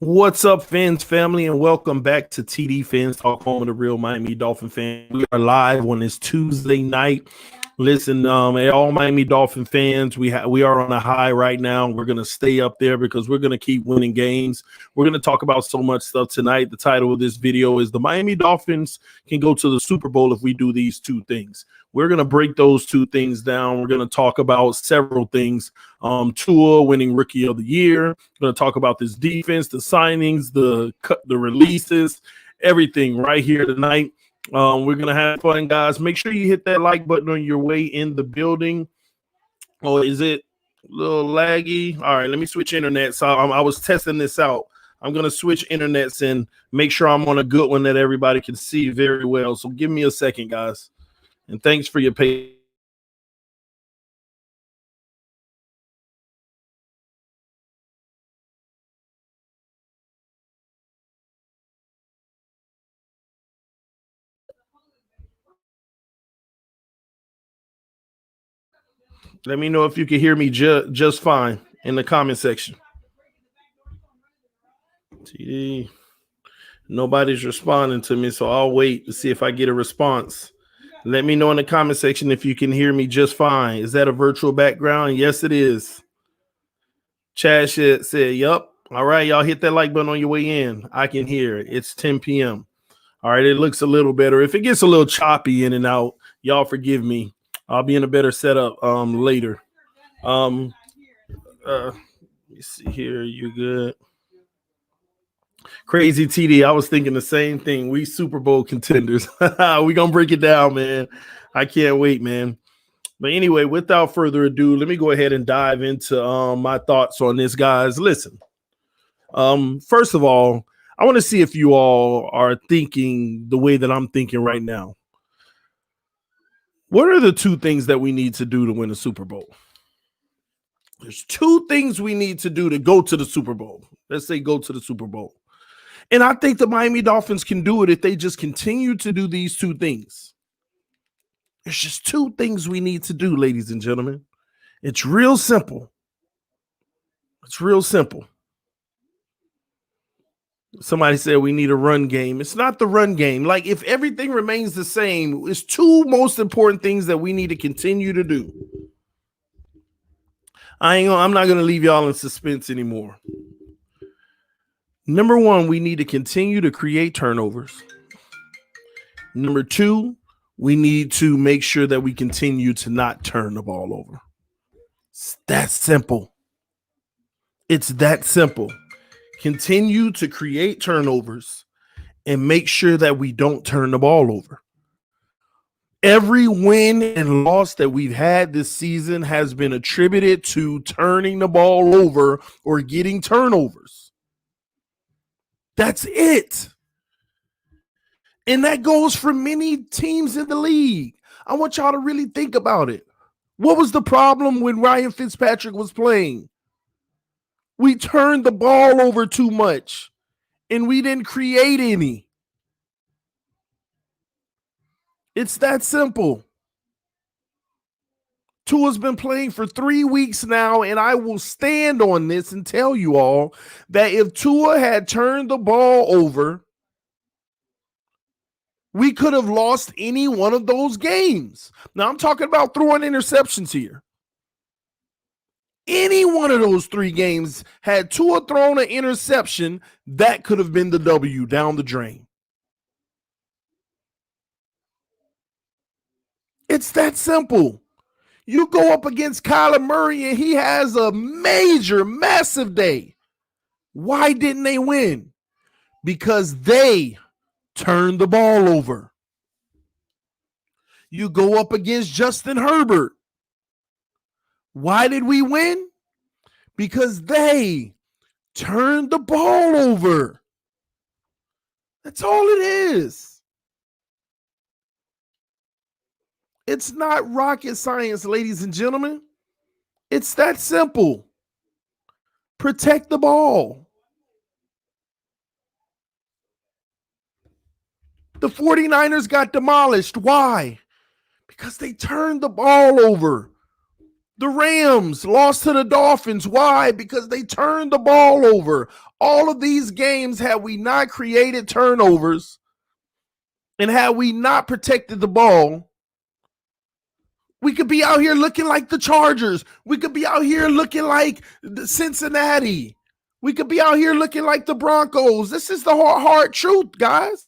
What's up, Fins family, and welcome back to TDPHINSTALK, home of the real Miami Dolphin fan. We are live on this Tuesday night. Listen, all Miami Dolphin fans, we are on a high right now. We're gonna stay up there because we're gonna keep winning games. We're gonna talk about so much stuff tonight. The title of this video is "The Miami Dolphins Can Go to the Super Bowl If We Do These Two Things." We're gonna break those two things down. We're gonna talk about several things. Tua winning Rookie of the Year. We're going to talk about this defense, the signings, the releases, everything right here tonight. We're going to have fun, guys. Make sure you hit that like button on your way in the building. Oh, is it a little laggy? All right, let me switch internet. So I was testing this out. I'm going to switch internets and make sure I'm on a good one that everybody can see very well. So give me a second, guys. And thanks for your patience. Let me know if you can hear me just fine in the comment section. TD. Nobody's responding to me, so I'll wait to see if I get a response. Let me know in the comment section if you can hear me just fine. Is that a virtual background? Yes, it is. Chad said, yup. All right, y'all hit that like button on your way in. I can hear it. It's 10 p.m. All right, it looks a little better. If it gets a little choppy in and out, y'all forgive me. I'll be in a better setup later. Let me see here. You good? Crazy TD. I was thinking the same thing. We Super Bowl contenders. We gonna break it down, man. I can't wait, man. But anyway, without further ado, let me go ahead and dive into my thoughts on this, guys. Listen, first of all, I want to see if you all are thinking the way that I'm thinking right now. What are the two things that we need to do to win a Super Bowl? There's two things we need to do to go to the Super Bowl. Let's say go to the Super Bowl. And I think the Miami Dolphins can do it if they just continue to do these two things. There's just two things we need to do, ladies and gentlemen. It's real simple. It's real simple. Somebody said we need a run game. It's not the run game. Like, if everything remains the same, it's two most important things that we need to continue to do. I'm not going to leave y'all in suspense anymore. Number one, we need to continue to create turnovers. Number two, we need to make sure that we continue to not turn the ball over. It's that simple. It's that simple. Continue to create turnovers and make sure that we don't turn the ball over. Every win and loss that we've had this season has been attributed to turning the ball over or getting turnovers. That's it. And that goes for many teams in the league. I want y'all to really think about it. What was the problem when Ryan Fitzpatrick was playing? We turned the ball over too much, and we didn't create any. It's that simple. Tua's been playing for 3 weeks now, and I will stand on this and tell you all that if Tua had turned the ball over, we could have lost any one of those games. Now, I'm talking about throwing interceptions here. Any one of those 3 games, had Tua thrown an interception, that could have been the W down the drain. It's that simple. You go up against Kyler Murray and he has a major, massive day. Why didn't they win? Because they turned the ball over. You go up against Justin Herbert. Why did we win? Because they turned the ball over. That's all it is. It's not rocket science, ladies and gentlemen. It's that simple. Protect the ball. The 49ers got demolished. Why? Because they turned the ball over. The Rams lost to the Dolphins. Why? Because they turned the ball over. All of these games, had we not created turnovers and had we not protected the ball, we could be out here looking like the Chargers. We could be out here looking like Cincinnati. We could be out here looking like the Broncos. This is the hard truth, guys.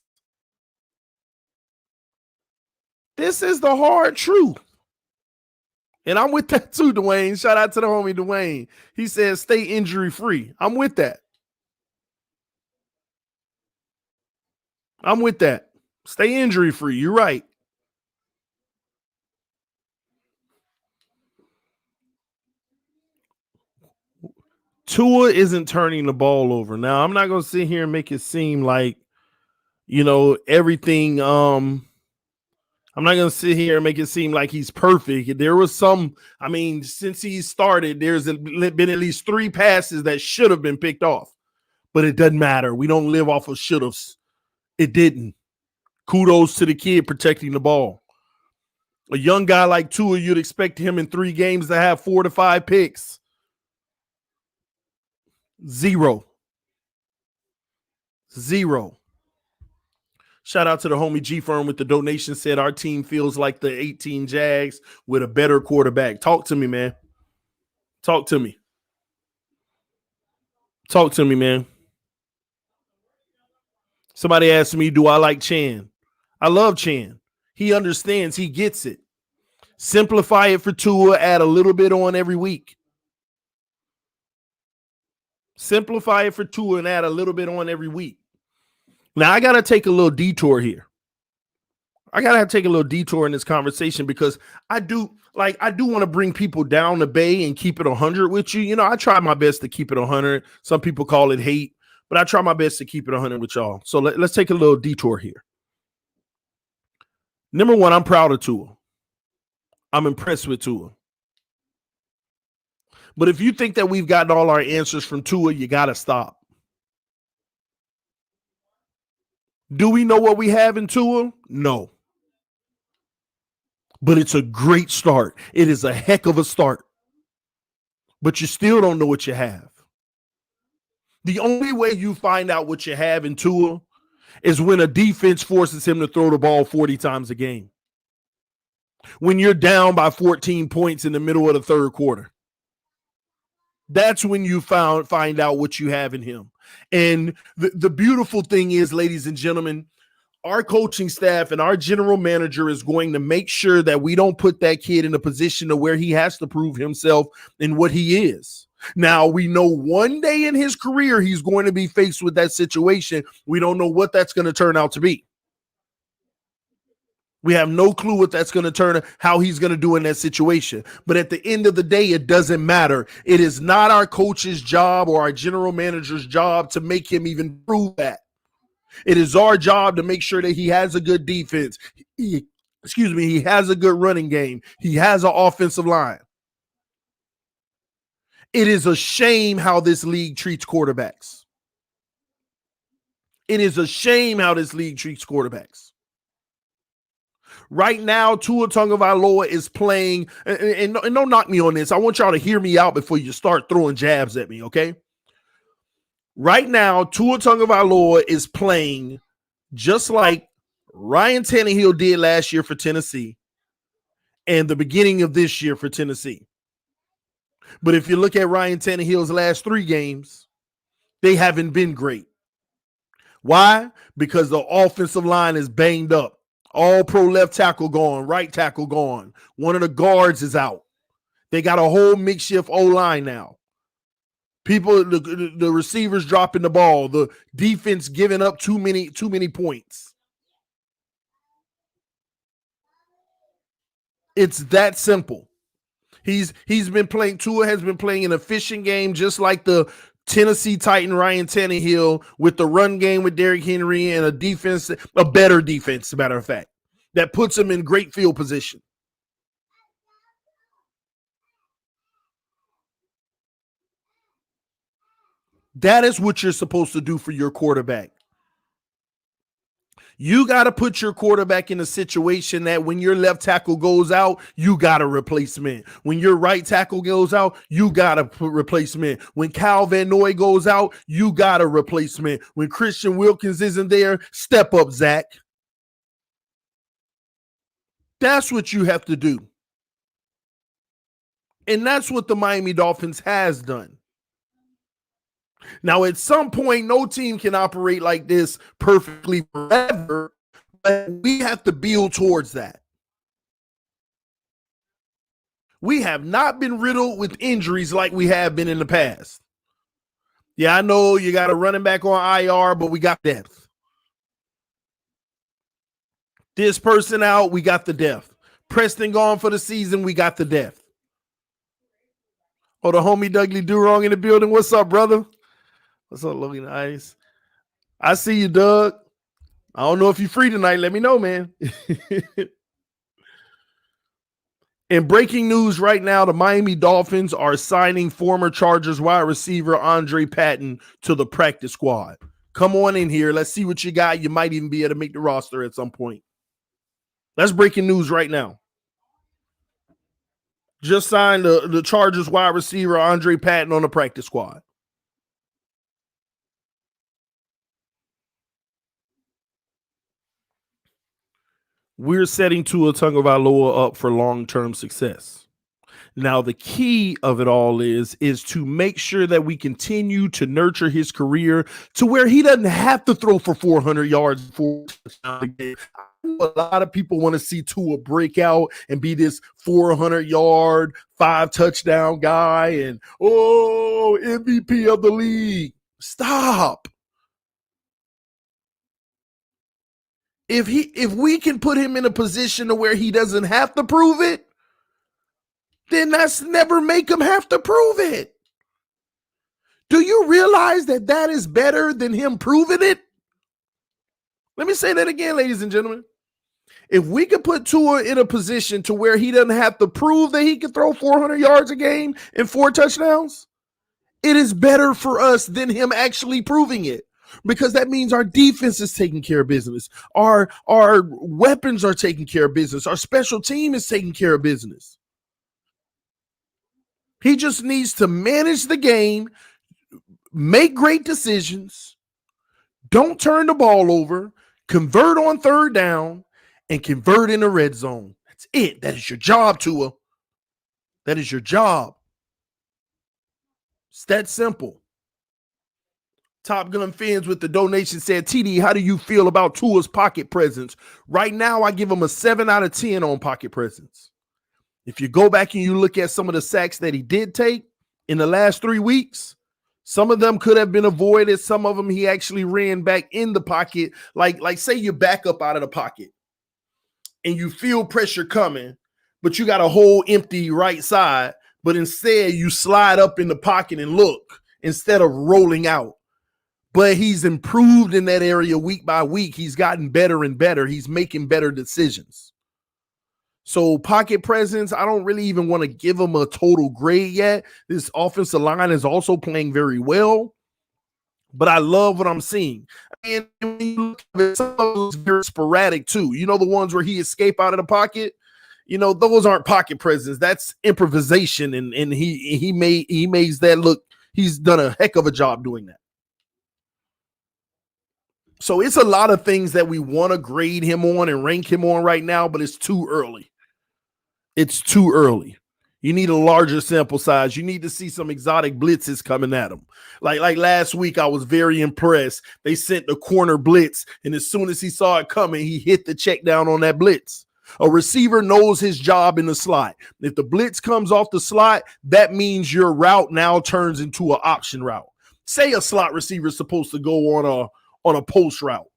This is the hard truth. And I'm with that too, Dwayne. Shout out to the homie Dwayne. He says stay injury free. I'm with that. I'm with that. Stay injury free. You're right. Tua isn't turning the ball over. Now, I'm not going to sit here and make it seem like, everything. I'm not going to sit here and make it seem like he's perfect. There was since he started, there's been at least 3 passes that should have been picked off. But it doesn't matter. We don't live off of should-haves. It didn't. Kudos to the kid protecting the ball. A young guy like Tua, you'd expect him in 3 games to have 4 to 5 picks. 0. Shout out to the homie G Firm with the donation. Said our team feels like the 18 Jags with a better quarterback. Talk to me, man. Talk to me, man. Somebody asked me, do I like Chan? I love Chan. He understands. He gets it. Simplify it for Tua. Add a little bit on every week. Simplify it for Tua and add a little bit on every week. Now, I got to take a little detour here. I got to take a little detour in this conversation because I do want to bring people down the bay and keep it 100 with you. I try my best to keep it 100. Some people call it hate, but I try my best to keep it 100 with y'all. So let's take a little detour here. Number one, I'm proud of Tua. I'm impressed with Tua. But if you think that we've gotten all our answers from Tua, you got to stop. Do we know what we have in Tua? No. But it's a great start. It is a heck of a start. But you still don't know what you have. The only way you find out what you have in Tua is when a defense forces him to throw the ball 40 times a game. When you're down by 14 points in the middle of the third quarter. That's when you find out what you have in him. And the beautiful thing is, ladies and gentlemen, our coaching staff and our general manager is going to make sure that we don't put that kid in a position to where he has to prove himself in what he is. Now, we know one day in his career he's going to be faced with that situation. We don't know what that's going to turn out to be. We have no clue what that's going to turn, how he's going to do in that situation. But at the end of the day, it doesn't matter. It is not our coach's job or our general manager's job to make him even prove that. It is our job to make sure that he has a good defense. He has a good running game. He has an offensive line. It is a shame how this league treats quarterbacks. It is a shame how this league treats quarterbacks. Right now, Tua Tagovailoa is playing, and don't knock me on this. I want y'all to hear me out before you start throwing jabs at me, okay? Right now, Tua Tagovailoa is playing just like Ryan Tannehill did last year for Tennessee and the beginning of this year for Tennessee. But if you look at Ryan Tannehill's last 3 games, they haven't been great. Why? Because the offensive line is banged up. All pro left tackle gone, right tackle gone. One of the guards is out. They got a whole makeshift O-line now. People, the receivers dropping the ball, the defense giving up too many points. It's that simple. Tua has been playing an efficient game, just like the Tennessee Titan Ryan Tannehill, with the run game with Derrick Henry and a better defense, as a matter of fact, that puts him in great field position. That is what you're supposed to do for your quarterback. You got to put your quarterback in a situation that when your left tackle goes out, you got a replacement. When your right tackle goes out, you got a replacement. When Kyle Van Noy goes out, you got a replacement. When Christian Wilkins isn't there, step up, Zach. That's what you have to do. And that's what the Miami Dolphins has done. Now, at some point, no team can operate like this perfectly forever, but we have to build towards that. We have not been riddled with injuries like we have been in the past. Yeah, I know you got a running back on IR, but we got depth. This person out, we got the depth. Preston gone for the season, we got the depth. Oh, the homie Dougley Durong in the building. What's up, brother? What's up, Logan Ice? I see you, Doug. I don't know if you're free tonight. Let me know, man. In breaking news right now, the Miami Dolphins are signing former Chargers wide receiver Andre Patton to the practice squad. Come on in here. Let's see what you got. You might even be able to make the roster at some point. That's breaking news right now. Just signed the Chargers wide receiver Andre Patton on the practice squad. We're setting Tua Tagovailoa up for long-term success. Now, the key of it all is to make sure that we continue to nurture his career to where he doesn't have to throw for 400 yards for a touchdown. A lot of people want to see Tua break out and be this 400-yard, 5-touchdown guy and, MVP of the league. Stop. If we can put him in a position to where he doesn't have to prove it, then that's never make him have to prove it. Do you realize that is better than him proving it? Let me say that again, ladies and gentlemen. If we could put Tua in a position to where he doesn't have to prove that he can throw 400 yards a game and 4 touchdowns, it is better for us than him actually proving it. Because that means our defense is taking care of business. Our weapons are taking care of business. Our special team is taking care of business. He just needs to manage the game, make great decisions, don't turn the ball over, convert on third down, and convert in the red zone. That's it. That is your job, Tua. That is your job. It's that simple. Top Gun fans with the donation said, TD, how do you feel about Tua's pocket presence? Right now, I give him a 7 out of 10 on pocket presence. If you go back and you look at some of the sacks that he did take in the last 3 weeks, some of them could have been avoided. Some of them he actually ran back in the pocket. Like say you back up out of the pocket and you feel pressure coming, but you got a whole empty right side, but instead you slide up in the pocket and look instead of rolling out. But he's improved in that area week by week. He's gotten better and better. He's making better decisions. So pocket presence, I don't really even want to give him a total grade yet. This offensive line is also playing very well, but I love what I'm seeing. And some of those very sporadic too. You know, the ones where he escape out of the pocket, you know, those aren't pocket presence. That's improvisation. And he makes that look, he's done a heck of a job doing that. So it's a lot of things that we want to grade him on and rank him on right now, but it's too early. It's too early. You need a larger sample size. You need to see some exotic blitzes coming at him. Like last week, I was very impressed. They sent the corner blitz, and as soon as he saw it coming, he hit the check down on that blitz. A receiver knows his job in the slot. If the blitz comes off the slot, that means your route now turns into an option route. Say a slot receiver is supposed to go on a post route,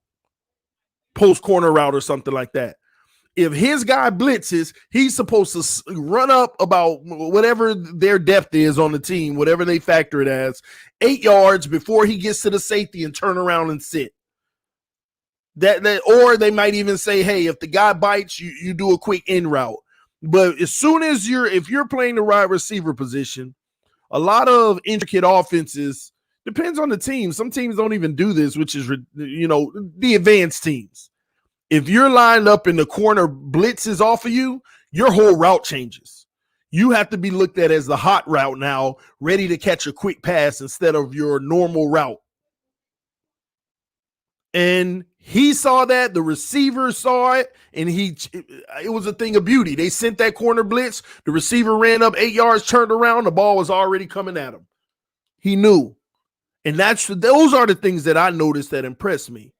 post corner route or something like that. If his guy blitzes, he's supposed to run up about whatever their depth is on the team, whatever they factor it as, 8 yards before he gets to the safety and turn around and sit. Or they might even say, hey, if the guy bites, you do a quick in route. But as soon as if you're playing the wide receiver position, a lot of intricate offenses, depends on the team. Some teams don't even do this, which is, the advanced teams. If you're lined up in the corner, blitz is off of you, your whole route changes. You have to be looked at as the hot route now, ready to catch a quick pass instead of your normal route. And he saw that, the receiver saw it, and it was a thing of beauty. They sent that corner blitz, the receiver ran up 8 yards, turned around, the ball was already coming at him. He knew. And those are the things that I noticed that impressed me.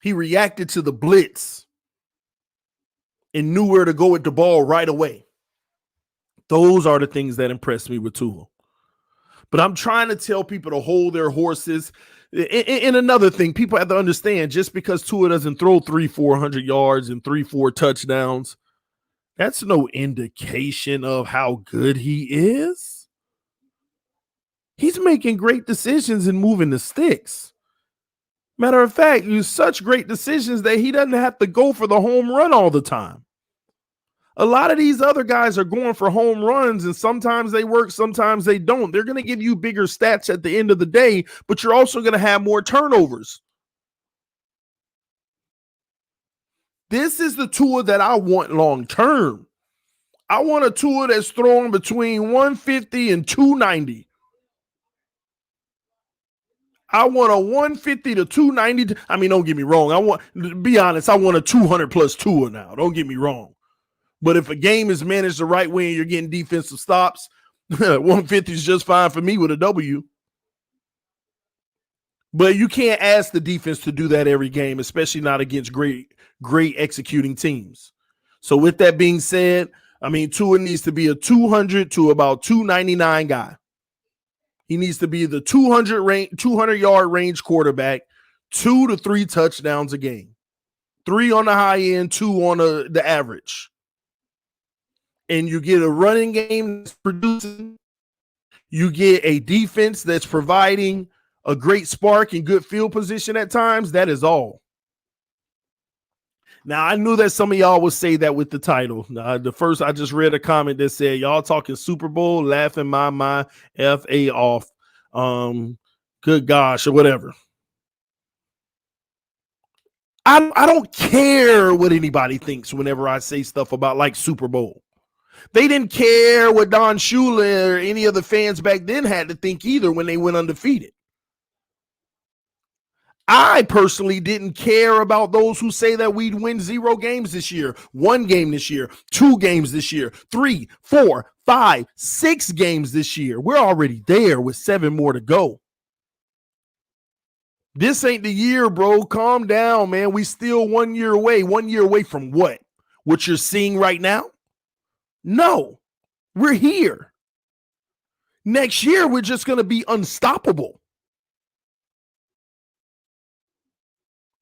He reacted to the blitz and knew where to go with the ball right away. Those are the things that impressed me with Tua. But I'm trying to tell people to hold their horses. And another thing, people have to understand, just because Tua doesn't throw 300-400 yards and 3-4 touchdowns, that's no indication of how good he is. He's making great decisions and moving the sticks. Matter of fact, he's such great decisions that he doesn't have to go for the home run all the time. A lot of these other guys are going for home runs, and sometimes they work, sometimes they don't. They're going to give you bigger stats at the end of the day, but you're also going to have more turnovers. This is the Tua that I want long term. I want a Tua that's throwing between 150 and 290. I want a 150 to 290. I mean, don't get me wrong. To be honest, I want a 200 plus Tua now. Don't get me wrong. But if a game is managed the right way and you're getting defensive stops, 150 is just fine for me with a W. But you can't ask the defense to do that every game, especially not against great executing teams. So with that being said, I mean, Tua needs to be a 200 to about 299 guy. He needs to be the 200-yard range quarterback, 2 to 3 touchdowns a game. 3 on the high end, 2 on the average. And you get a running game that's producing. You get a defense that's providing a great spark and good field position at times. That is all. Now, I knew that some of y'all would say that with the title. I just read a comment that said, y'all talking Super Bowl, laughing my FA off. Good gosh, or whatever. I don't care what anybody thinks whenever I say stuff about like Super Bowl. They didn't care what Don Shula or any of the fans back then had to think either when they went undefeated. I personally didn't care about those who say that we'd win 0 games this year, 1 game this year, 2 games this year, 3, 4, 5, 6 games this year. We're already there with 7 more to go. This ain't the year, bro. Calm down, man. We still 1 year away. 1 year away from what? What you're seeing right now? No, we're here. Next year, we're just going to be unstoppable.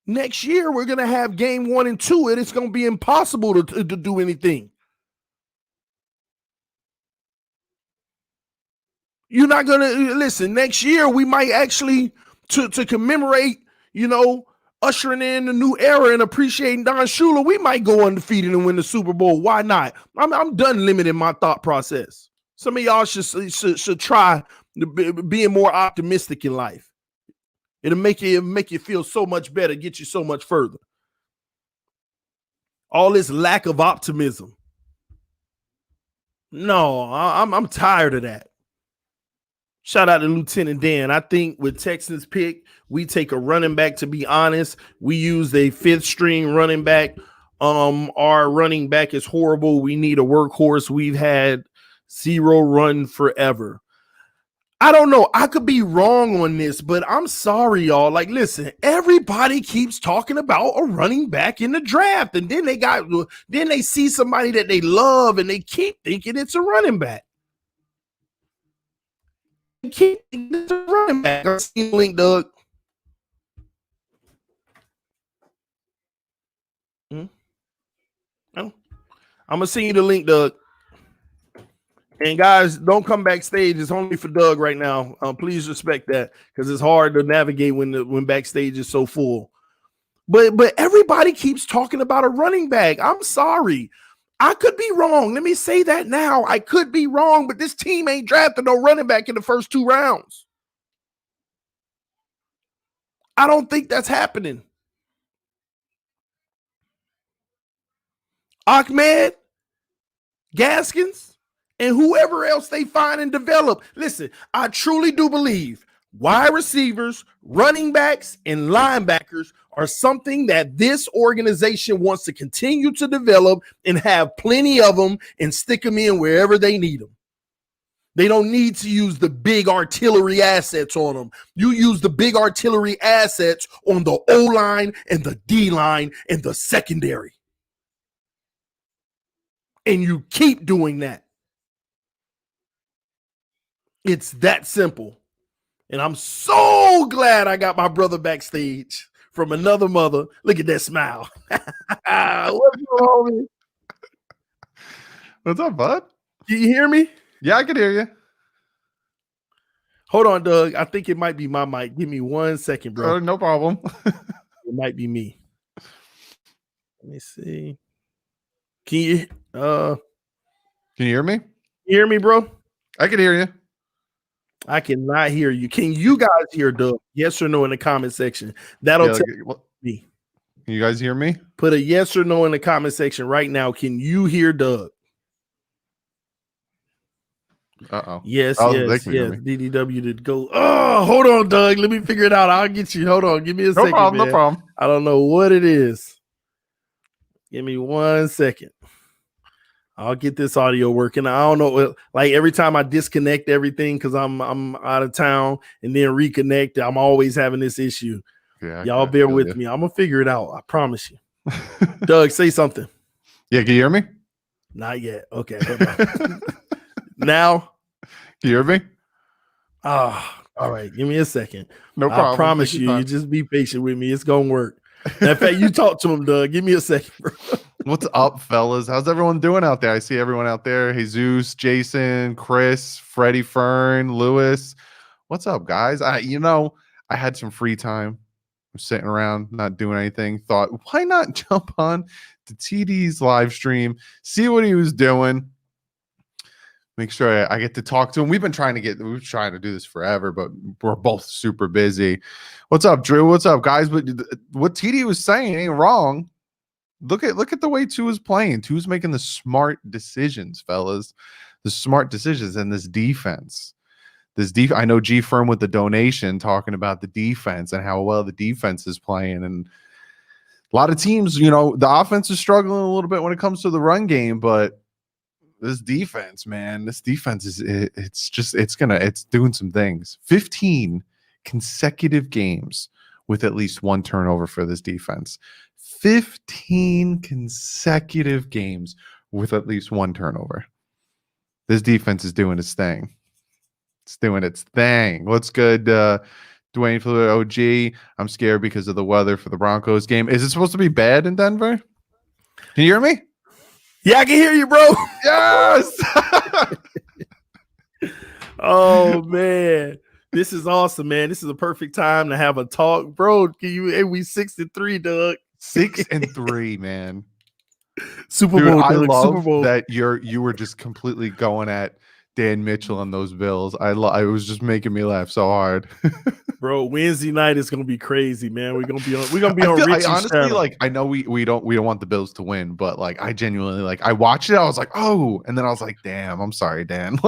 Next year, we're going to have game 1 and 2, and it's going to be impossible to do anything. You're not going to listen. Next year, we might actually to commemorate, ushering in a new era and appreciating Don Shula. We might go undefeated and win the Super Bowl. Why not? I'm done limiting my thought process. Some of y'all should try being more optimistic in life. It'll make you feel so much better, get you so much further. All this lack of optimism. No, I'm tired of that. Shout out to Lieutenant Dan. I think with Texans pick, we take a running back. To be honest, we use a 5th string running back. Our running back is horrible. We need a workhorse. We've had 0 run forever. I don't know. I could be wrong on this, but I'm sorry, y'all. Like, listen, everybody keeps talking about a running back in the draft, and then they see somebody that they love, and they keep thinking it's a running back. Keep thinking it's a running back. I see the link, Doug. I'm gonna send you the link, Doug. And guys, don't come backstage. It's only for Doug right now. Please respect that, because it's hard to navigate when backstage is so full. But everybody keeps talking about a running back. I'm sorry. I could be wrong. Let me say that now. I could be wrong, but this team ain't drafted no running back in the first 2 rounds. I don't think that's happening. Ahmed, Gaskins, and whoever else they find and develop. Listen, I truly do believe wide receivers, running backs, and linebackers are something that this organization wants to continue to develop and have plenty of them and stick them in wherever they need them. They don't need to use the big artillery assets on them. You use the big artillery assets on the O-line and the D-line and the secondary. And you keep doing that. It's that simple. And I'm so glad I got my brother backstage from another mother. Look at that smile. What's up, homie? What's up, bud? Can you hear me? Yeah, I can hear you. Hold on, Doug. I think it might be my mic. Give me 1 second, bro. No problem. It might be me. Let me see. Can you hear me? Hear me, bro? I can hear you. I cannot hear you. Can you guys hear Doug? Yes or no in the comment section. That'll tell me. Can you guys hear me? Put a yes or no in the comment section right now. Can you hear Doug? Uh-oh. Yes. DDW did go. Oh, hold on, Doug. Let me figure it out. I'll get you. Hold on. Give me a second. No problem. I don't know what it is. Give me 1 second. I'll get this audio working. I don't know. Like every time I disconnect everything because I'm out of town and then reconnect, I'm always having this issue. Yeah, y'all bear with me. I'm gonna figure it out. I promise you. Doug, say something. Yeah, can you hear me? Not yet. Okay. Now. Can you hear me? All right. Give me a second. No problem. I promise you. You just be patient with me. It's gonna work. In fact, you talk to him, Doug. Give me a second, bro. What's up, fellas? How's everyone doing out there? I see everyone out there. Jesus, Jason, Chris, Freddie, Fern, Lewis. What's up, guys? I had some free time. I'm sitting around, not doing anything. Thought, why not jump on to TD's live stream, see what he was doing, make sure I get to talk to him. We've been trying to do this forever, but we're both super busy. What's up, Drew? What's up, guys? But what TD was saying ain't wrong. Look at the way Tua's playing. Tua's making the smart decisions, fellas. The smart decisions in this defense. I know G Firm with the donation talking about the defense and how well the defense is playing. And a lot of teams, the offense is struggling a little bit when it comes to the run game, but this defense, man, it's doing some things. 15 consecutive games with at least one turnover for this defense. 15 consecutive games with at least one turnover. This defense is doing its thing. It's doing its thing. What's good, Dwayne Fluid OG? I'm scared because of the weather for the Broncos game. Is it supposed to be bad in Denver? Can you hear me? Yeah, I can hear you, bro. Yes. Oh, man. This is awesome, man. This is a perfect time to have a talk. Bro, we 6-3, Doug. 6-3, man. Super Bowl. Dude, I love Super Bowl. that you were just completely going at Dan Mitchell and those Bills. It was just making me laugh so hard. Bro, Wednesday night is gonna be crazy, man. We're gonna be on Richie's honestly channel. I know we don't want the Bills to win, but I genuinely I watched it. I was like, oh, and then I was like, damn, I'm sorry, Dan.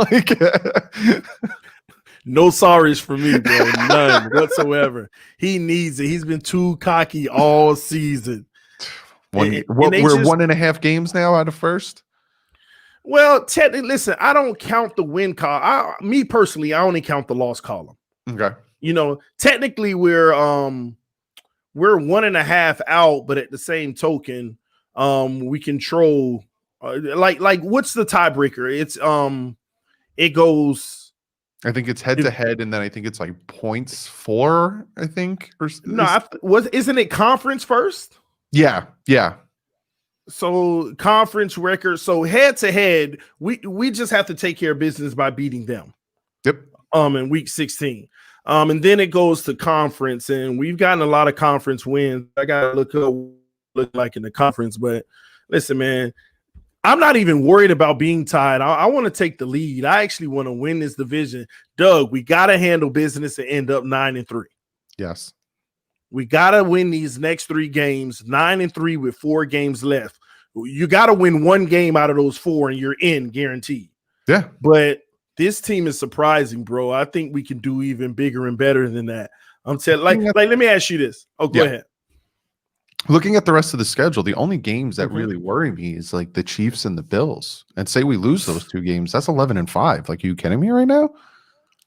No sorries for me, bro. None whatsoever. He needs it. He's been too cocky all season. We're 1.5 games now out of first. Well, technically, listen, I don't count the win column. Me personally, I only count the loss column. Okay. Technically we're 1.5 out, but at the same token, we control what's the tiebreaker? It's it goes. I think it's head to head, and then I think it's points for. I think isn't it conference first? Yeah. So conference record. So head to head, we just have to take care of business by beating them. Yep. In week 16. And then it goes to conference, and we've gotten a lot of conference wins. I gotta look like in the conference, but listen, man, I'm not even worried about being tied. I want to take the lead. I actually want to win this division. Doug, we gotta handle business and end up 9-3. Yes. We gotta win these next 3 games, 9-3 with 4 games left. You got to win one game out of those 4 and you're in guaranteed. Yeah. But this team is surprising, bro. I think we can do even bigger and better than that. I'm telling, like, let me ask you this. Oh, go ahead. Looking at the rest of the schedule, the only games that really worry me is like the Chiefs and the Bills. And say we lose those 2 games, that's 11-5. Like, are you kidding me right now?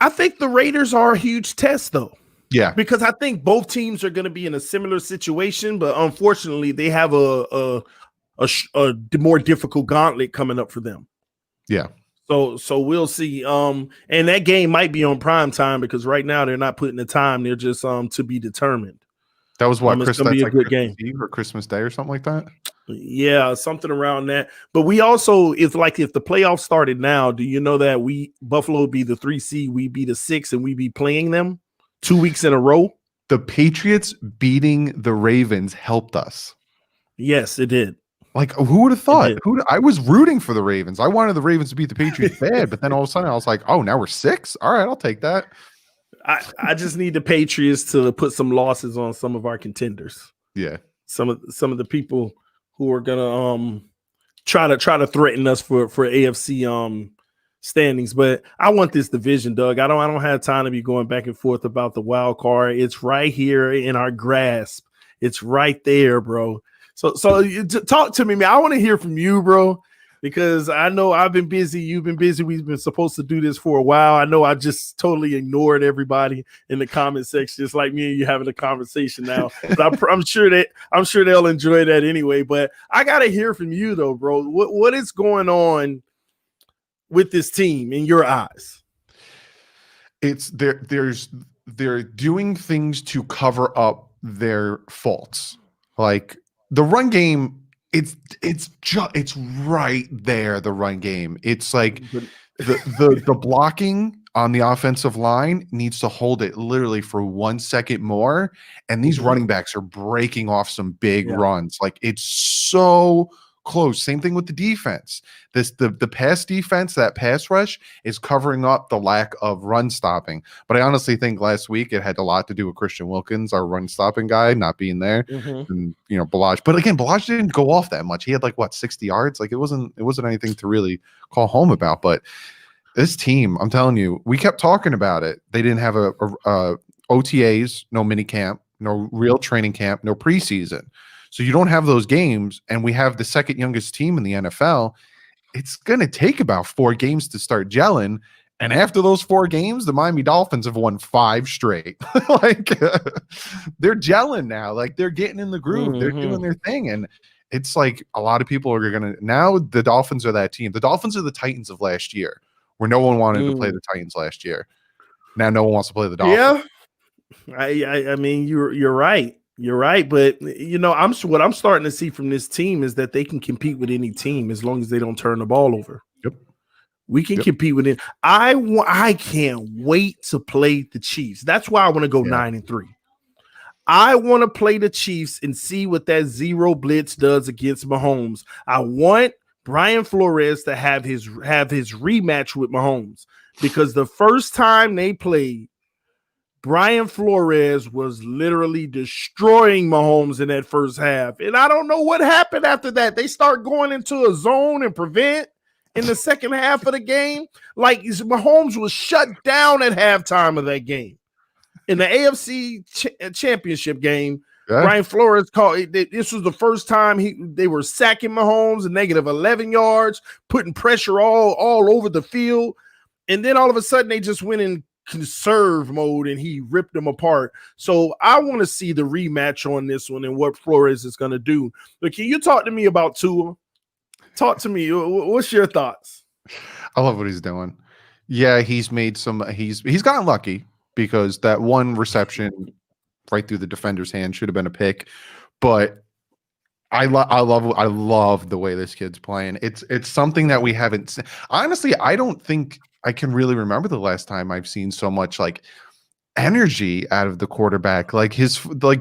I think the Raiders are a huge test, though. Yeah, because I think both teams are going to be in a similar situation, but unfortunately, they have a more difficult gauntlet coming up for them. Yeah. So we'll see. And that game might be on prime time because right now they're not putting the time; they're just to be determined. That was what it's going to be a good Christmas game Eve or Christmas Day or something like that. Yeah, something around that. But we also, if the playoffs started now, do you know that Buffalo would be the 3 seed, we be the 6, and we be playing them 2 weeks in a row? The Patriots beating the Ravens helped us. Yes, it did. Like, who would have thought? I was rooting for the Ravens. I wanted the Ravens to beat the Patriots bad, but then all of a sudden I was like, oh, now we're 6? All right, I'll take that. I just need the Patriots to put some losses on some of our contenders. Yeah. Some of the people who are gonna try to threaten us for AFC standings. But I want this division, Doug. I don't have time to be going back and forth about the wild card. It's right here in our grasp. It's right there, bro. So talk to me, man. I want to hear from you, bro, because I know I've been busy. You've been busy. We've been supposed to do this for a while. I know I just totally ignored everybody in the comment section, just like me and you having a conversation now. But I'm sure they'll enjoy that anyway. But I gotta hear from you though, bro. What is going on with this team in your eyes? It's they're doing things to cover up their faults. Like the run game, it's right there. The run game, it's like the blocking on the offensive line needs to hold it literally for 1 second more, and these running backs are breaking off some big runs. Like, it's so close. Same thing with the defense. The pass defense, that pass rush is covering up the lack of run stopping. But I honestly think last week it had a lot to do with Christian Wilkins, our run stopping guy, not being there. And Balaj. But again, Balaj didn't go off that much. He had 60 yards. Like, it wasn't anything to really call home about. But this team, I'm telling you, we kept talking about it. They didn't have a OTAs, no mini camp, no real training camp, no preseason. So you don't have those games, and we have the second youngest team in the NFL. It's going to take about 4 games to start gelling. And after those 4 games, the Miami Dolphins have won 5 straight. They're gelling now. Like, they're getting in the groove. They're doing their thing. And it's like a lot of people are going to – now the Dolphins are that team. The Dolphins are the Titans of last year, where no one wanted to play the Titans last year. Now no one wants to play the Dolphins. Yeah, I mean, you're right. You're right, but what I'm starting to see from this team is that they can compete with any team as long as they don't turn the ball over. Yep, we can compete with it. I can't wait to play the Chiefs. That's why I want to go 9-3. I want to play the Chiefs and see what that zero blitz does against Mahomes. I want Brian Flores to have his rematch with Mahomes, because the first time they played, Brian Flores was literally destroying Mahomes in that first half. And I don't know what happened after that. They start going into a zone and prevent in the second half of the game. Like, Mahomes was shut down at halftime of that game. In the AFC championship game, Brian Flores called. This was the first time they were sacking Mahomes and negative 11 yards, putting pressure all over the field. And then all of a sudden they just went in conserve mode and he ripped them apart. So I want to see the rematch on this one and what Flores is going to do. But can you talk to me about Tua? Talk to me. What's your thoughts? I love what he's doing. Yeah, he's gotten lucky, because that one reception right through the defender's hand should have been a pick. But I love the way this kid's playing. It's something that we haven't seen. Honestly, I don't think I can really remember the last time I've seen so much energy out of the quarterback, against the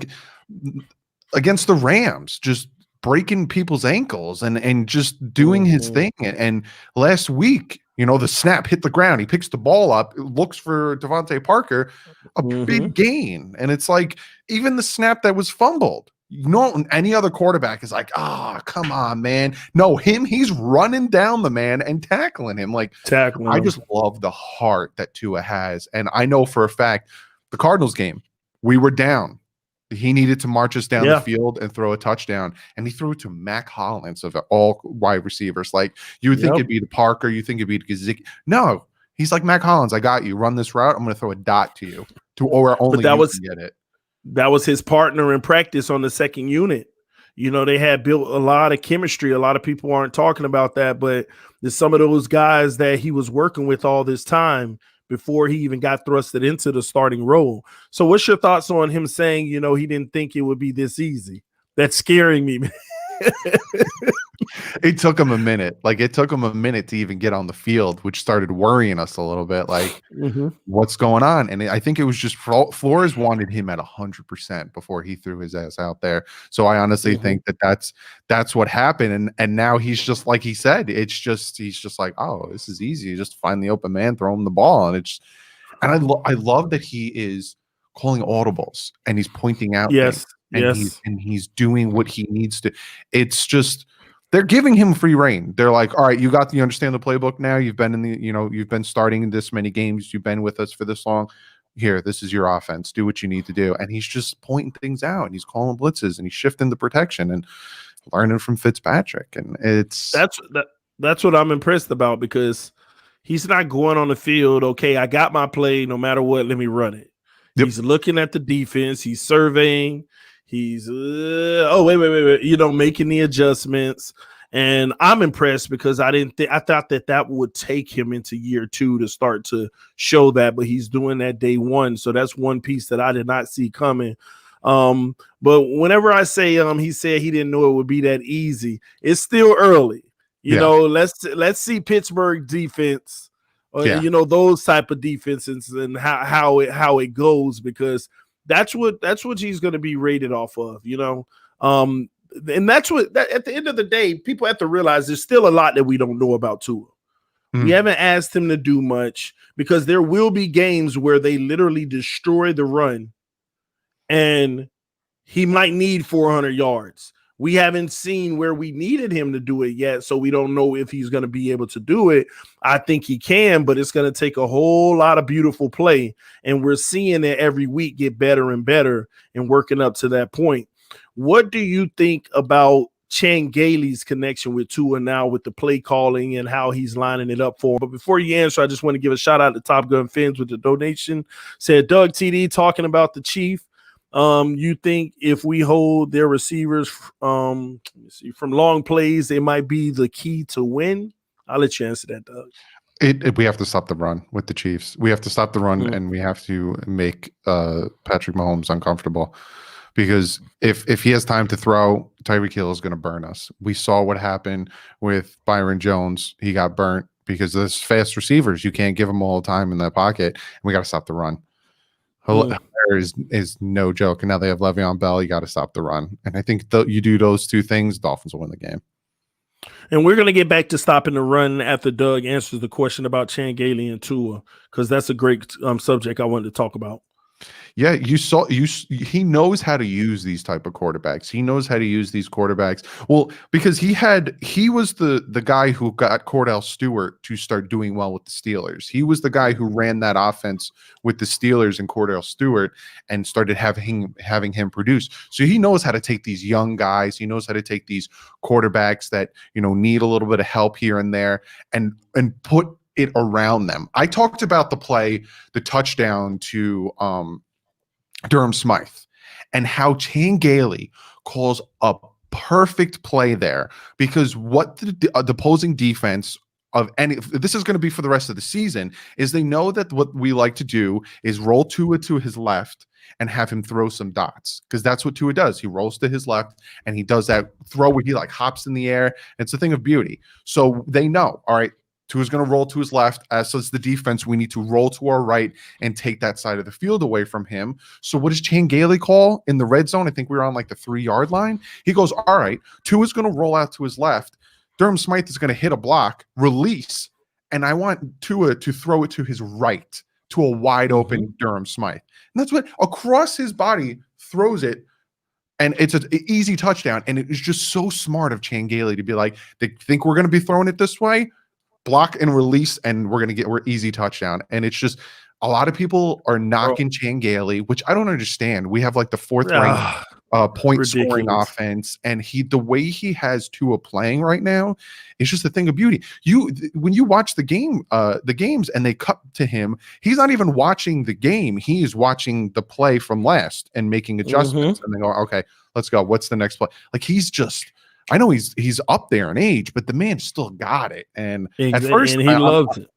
Rams, just breaking people's ankles and just doing his thing. And last week, the snap hit the ground. He picks the ball up, looks for Devontae Parker, a big gain. And it's like, even the snap that was fumbled, any other quarterback is like, come on, man. No, he's running down the man and tackling him. Like, Tackling I him. just love the heart that Tua has. And I know for a fact, the Cardinals game, we were down. He needed to march us down the field and throw a touchdown. And he threw it to Mac Hollins of all wide receivers. Like, you would think it'd be to Parker. You think it'd be to Gesicki. No, he's like, Mac Hollins, I got you. Run this route. I'm going to throw a dot to you. Or only you can get it. That was his partner in practice on the second unit. You know, they had built a lot of chemistry. A lot of people aren't talking about that, but there's some of those guys that he was working with all this time before he even got thrusted into the starting role. So what's your thoughts on him saying, you know, he didn't think it would be this easy? That's scaring me, man. It took him a minute. Like, it took him a minute to even get on the field, which started worrying us a little bit. Like, what's going on? And I think it was just Flores wanted him at 100% before he threw his ass out there. So I honestly think that's what happened. And now he's just, like he said, he's just like, oh, this is easy. You just find the open man, throw him the ball. And I love that he is calling audibles and he's pointing out things. And he's doing what he needs to. It's just, they're giving him free reign. They're like, all right, you understand the playbook now. You've been you've been starting this many games. You've been with us for this long. Here, this is your offense. Do what you need to do. And he's just pointing things out and he's calling blitzes and he's shifting the protection and learning from Fitzpatrick. And that's what I'm impressed about, because he's not going on the field. Okay, I got my play. No matter what, let me run it. He's looking at the defense. He's surveying. He's wait, making the adjustments. And I'm impressed because I thought that would take him into year 2 to start to show that, but he's doing that day 1. So that's one piece that I did not see coming. But whenever I say he said he didn't know it would be that easy, it's still early. You know, let's see Pittsburgh defense, those type of defenses and how it goes, because that's what he's going to be rated off of, and that's what at the end of the day, people have to realize there's still a lot that we don't know about Tua. We haven't asked him to do much, because there will be games where they literally destroy the run and he might need 400 yards. We haven't seen where we needed him to do it yet, so we don't know if he's going to be able to do it. I think he can, but it's going to take a whole lot of beautiful play, and we're seeing it every week get better and better and working up to that point. What do you think about Chan Gailey's connection with Tua now, with the play calling and how he's lining it up for him? But before you answer, I just want to give a shout out to Top Gun Fins with the donation. Said Doug TD talking about the Chief. You think if we hold their receivers from long plays, they might be the key to win? I'll let you answer that, Doug. We have to stop the run with the Chiefs. We have to stop the run, and we have to make Patrick Mahomes uncomfortable, because if he has time to throw, Tyreek Hill is going to burn us. We saw what happened with Byron Jones. He got burnt because there's fast receivers. You can't give them all the time in that pocket, and we got to stop the run. Is no joke. And now they have Le'Veon Bell. You got to stop the run. And I think you do those two things, Dolphins will win the game. And we're going to get back to stopping the run after Doug answers the question about Chan Gailey and Tua, because that's a great subject I wanted to talk about. Yeah, he knows how to use these type of quarterbacks. He knows how to use these quarterbacks. Well, because he was the guy who got Cordell Stewart to start doing well with the Steelers. He was the guy who ran that offense with the Steelers and Cordell Stewart and started having him produce. So he knows how to take these young guys. He knows how to take these quarterbacks that, need a little bit of help here and there and put it around them. I talked about the touchdown to Durham Smythe, and how Chan Gailey calls a perfect play there, because what the opposing defense of this is going to be for the rest of the season is they know that what we like to do is roll Tua to his left and have him throw some dots, because that's what Tua does. He rolls to his left and he does that throw where he like hops in the air. It's a thing of beauty. So they know, all right, Tua's going to roll to his left. As does the defense, we need to roll to our right and take that side of the field away from him. So what does Chan Gailey call in the red zone? I think we were on like the 3-yard line. He goes, all right, Tua's going to roll out to his left. Durham Smythe is going to hit a block, release, and I want Tua to throw it to his right to a wide open Durham Smythe. And that's what across his body throws it And it's an easy touchdown. And it was just so smart of Gailey to be like, they think we're going to be throwing it this way, block and release, and we're easy touchdown. And it's just a lot of people are knocking Gailey, which I don't understand. We have like the fourth ranked point scoring offense, and the way he has Tua playing right now is just a thing of beauty. When you watch the games and they cut to him, he's not even watching the game. He is watching the play from last and making adjustments, and they go, okay, let's go. What's the next play? Like, he's just, I know he's up there in age, but the man still got it. And at first, he loved it.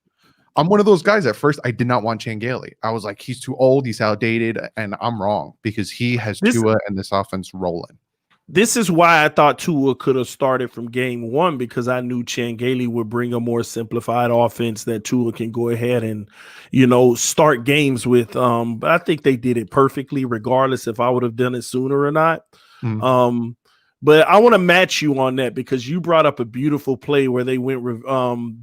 I'm one of those guys. At first, I did not want Gailey. I was like, he's too old, he's outdated, and I'm wrong because he has Tua and this offense rolling. This is why I thought Tua could have started from game one, because I knew Gailey would bring a more simplified offense that Tua can go ahead and, start games with. But I think they did it perfectly, regardless if I would have done it sooner or not. But I want to match you on that, because you brought up a beautiful play where they went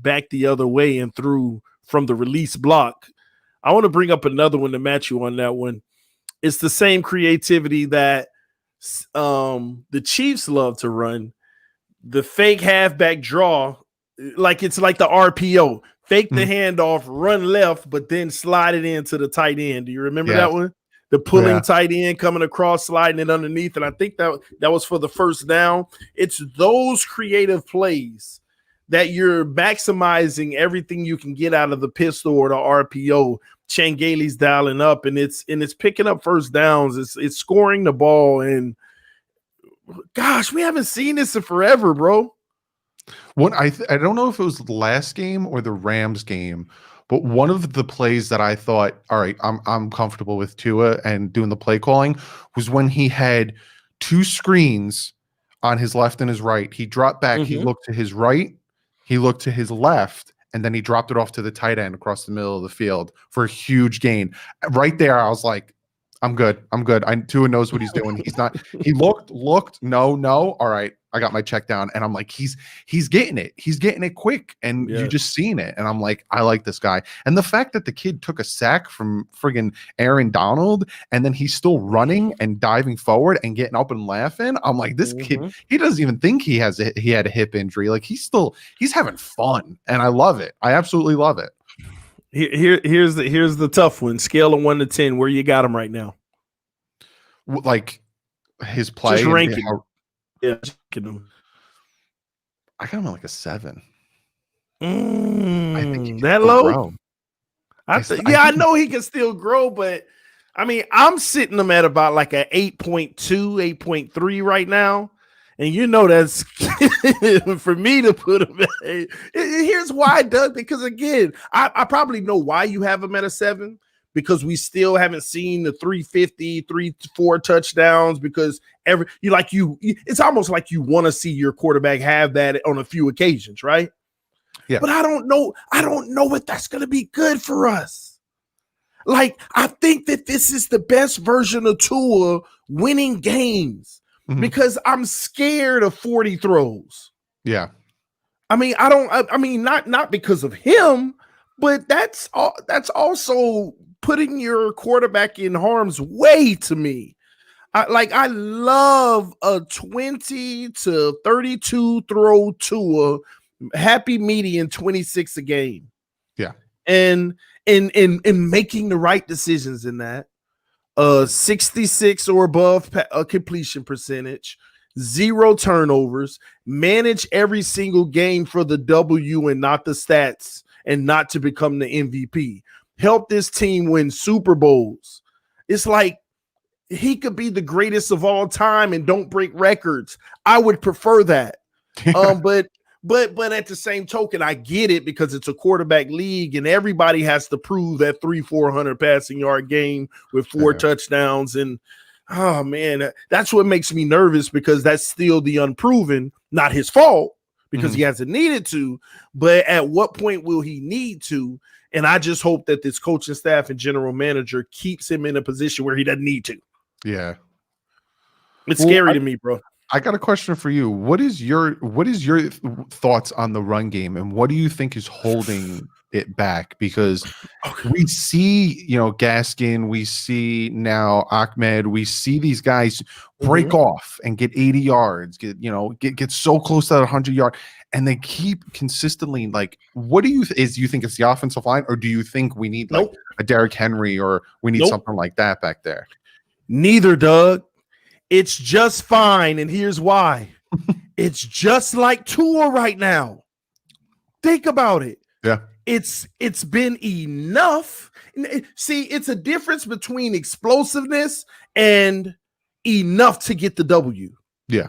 back the other way and threw from the release block. I want to bring up another one to match you on that one. It's the same creativity that the Chiefs love to run. The fake halfback draw, it's like the RPO. Fake the handoff, run left, but then slide it into the tight end. Do you remember that one? The pulling tight end coming across, sliding it underneath. And I think that was for the first down. It's those creative plays that you're maximizing everything you can get out of the pistol or the RPO. Gailey's dialing up, and it's picking up first downs. It's scoring the ball. And gosh, we haven't seen this in forever, bro. I don't know if it was the last game or the Rams game, but one of the plays that I thought, all right, I'm comfortable with Tua and doing the play calling, was when he had two screens on his left and his right. He dropped back, he looked to his right, he looked to his left, and then he dropped it off to the tight end across the middle of the field for a huge gain. Right there, I was like, I'm good. Tua knows what he's doing. He looked, no. All right, I got my check down. And I'm like, he's getting it. He's getting it quick. And you just seen it. And I'm like, I like this guy. And the fact that the kid took a sack from friggin' Aaron Donald, and then he's still running and diving forward and getting up and laughing. I'm like, this kid, he doesn't even think he had a hip injury. Like, he's having fun. And I love it. I absolutely love it. Here's the tough one. Scale of 1 to 10. Where you got him right now? Like his play. Just ranking. Him. I got him at like a 7. I think that low. I know he can still grow, but I mean, I'm sitting him at about like a 8.2, 8.3 right now. And that's for me to put him at. Here's why, Doug, because again, I probably know why you have him at a 7, because we still haven't seen the 350, 3-4 touchdowns, because it's almost like you want to see your quarterback have that on a few occasions, right? Yeah. But I don't know if that's going to be good for us. Like, I think that this is the best version of Tua winning games. Because I'm scared of 40 throws. Yeah. I mean, not because of him, but that's also putting your quarterback in harm's way to me. I love a 20 to 32 throw Tua, happy median 26 a game. Yeah. And making the right decisions in that. 66 or above completion percentage, 0 turnovers, manage every single game for the W and not the stats, and not to become the MVP. Help this team win Super Bowls. It's like he could be the greatest of all time and don't break records. I would prefer that. But at the same token, I get it, because it's a quarterback league and everybody has to prove that 300-400 passing yard game with 4 touchdowns. And oh man, that's what makes me nervous, because that's still the unproven, not his fault, because he hasn't needed to. But at what point will he need to? And I just hope that this coaching staff and general manager keeps him in a position where he doesn't need to. Yeah. It's scary to me, bro. I got a question for you. What is your thoughts on the run game, and what do you think is holding it back because Okay. we see, Gaskin, we see now Ahmed, we see these guys break off and get 80 yards, get so close to that 100-yard, and they keep consistently like, what do you think it's the offensive line, or do you think we need like a Derrick Henry, or we need something like that back there? Neither, Doug. It's just fine, and here's why. It's just like Tua right now. Think about it. Yeah. It's been enough. See, it's a difference between explosiveness and enough to get the W. Yeah.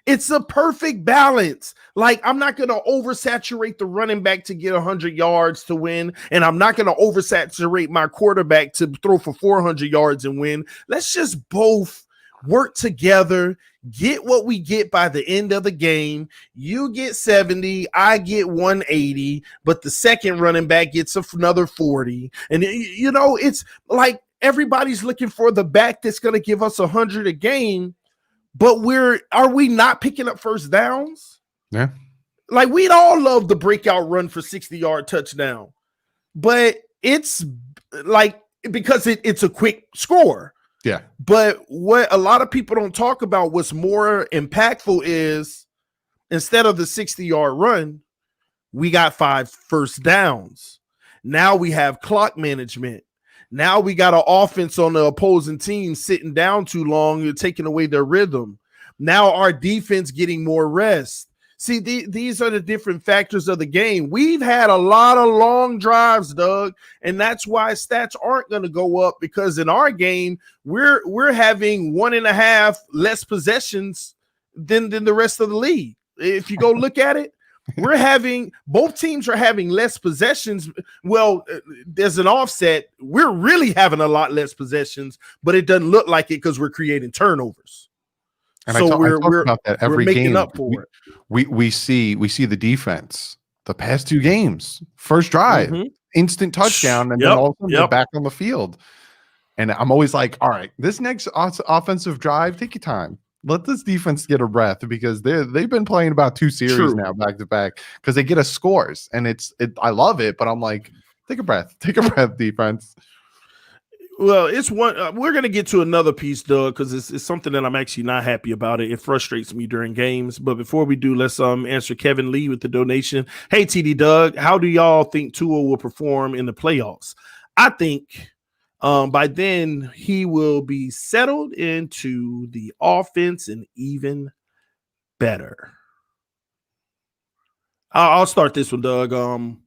It's a perfect balance. Like, I'm not going to oversaturate the running back to get 100 yards to win, and I'm not going to oversaturate my quarterback to throw for 400 yards and win. Let's just both work together, get what we get by the end of the game. You get 70, I get 180, but the second running back gets another 40. And, it's like everybody's looking for the back that's going to give us 100 a game, but are we not picking up first downs? Yeah. Like, we'd all love the breakout run for 60-yard touchdown, but it's like, because it's a quick score. Yeah. But what a lot of people don't talk about, what's more impactful is, instead of the 60-yard run, we got 5 first downs. Now we have clock management. Now we got an offense on the opposing team sitting down too long. You're taking away their rhythm. Now our defense getting more rest. See, these are the different factors of the game. We've had a lot of long drives, Doug, and that's why stats aren't going to go up, because in our game, we're having 1.5 less possessions than the rest of the league. If you go look at it, both teams are having less possessions. Well, there's an offset. We're really having a lot less possessions, but it doesn't look like it because we're creating turnovers. And so I talk about that every making game. Up for it. We see the defense the past 2 games, first drive, instant touchdown, and then all of a sudden they're back on the field. And I'm always like, all right, this next offensive drive, take your time. Let this defense get a breath, because they've been playing about 2 series now back to back, because they get us scores, and I love it, but I'm like, take a breath, defense. Well, it's one. We're going to get to another piece, Doug, because it's something that I'm actually not happy about. It frustrates me during games. But before we do, let's answer Kevin Lee with the donation. Hey, TD Doug, how do y'all think Tua will perform in the playoffs? I think by then he will be settled into the offense and even better. I'll start this one, Doug.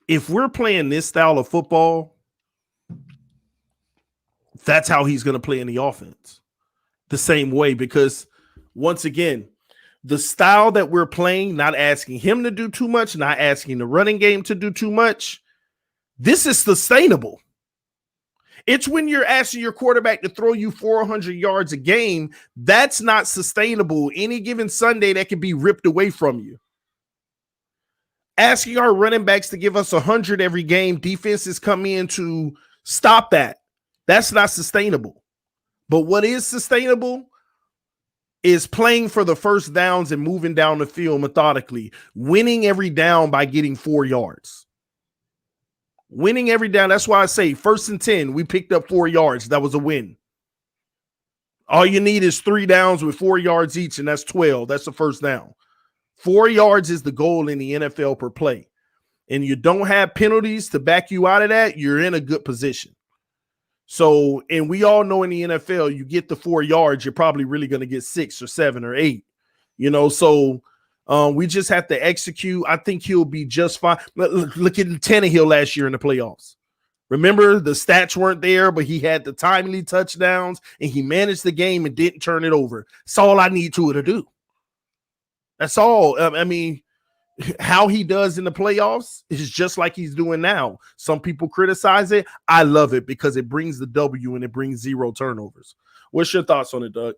If we're playing this style of football, that's how he's going to play in the offense, the same way, because once again, the style that we're playing, not asking him to do too much, not asking the running game to do too much, this is sustainable. It's when you're asking your quarterback to throw you 400 yards a game, that's not sustainable. Any given Sunday, that can be ripped away from you. Asking our running backs to give us 100 every game, defenses come in to stop that. That's not sustainable. But what is sustainable is playing for the first downs and moving down the field methodically, winning every down by getting 4 yards. Winning every down. That's why I say 1st and 10, we picked up 4 yards. That was a win. All you need is 3 downs with 4 yards each, and that's 12. That's the first down. 4 yards is the goal in the NFL per play. And you don't have penalties to back you out of that, you're in a good position. So, and we all know in the NFL, you get the 4 yards, you're probably really going to get 6 or 7 or 8. So we just have to execute. I think he'll be just fine. Look at Tannehill last year in the playoffs. Remember, the stats weren't there, but he had the timely touchdowns, and he managed the game and didn't turn it over. That's all I need Tua to do. That's all. I mean, how he does in the playoffs is just like he's doing now. Some people criticize it. I love it because it brings the W and it brings 0 turnovers. What's your thoughts on it, Doug?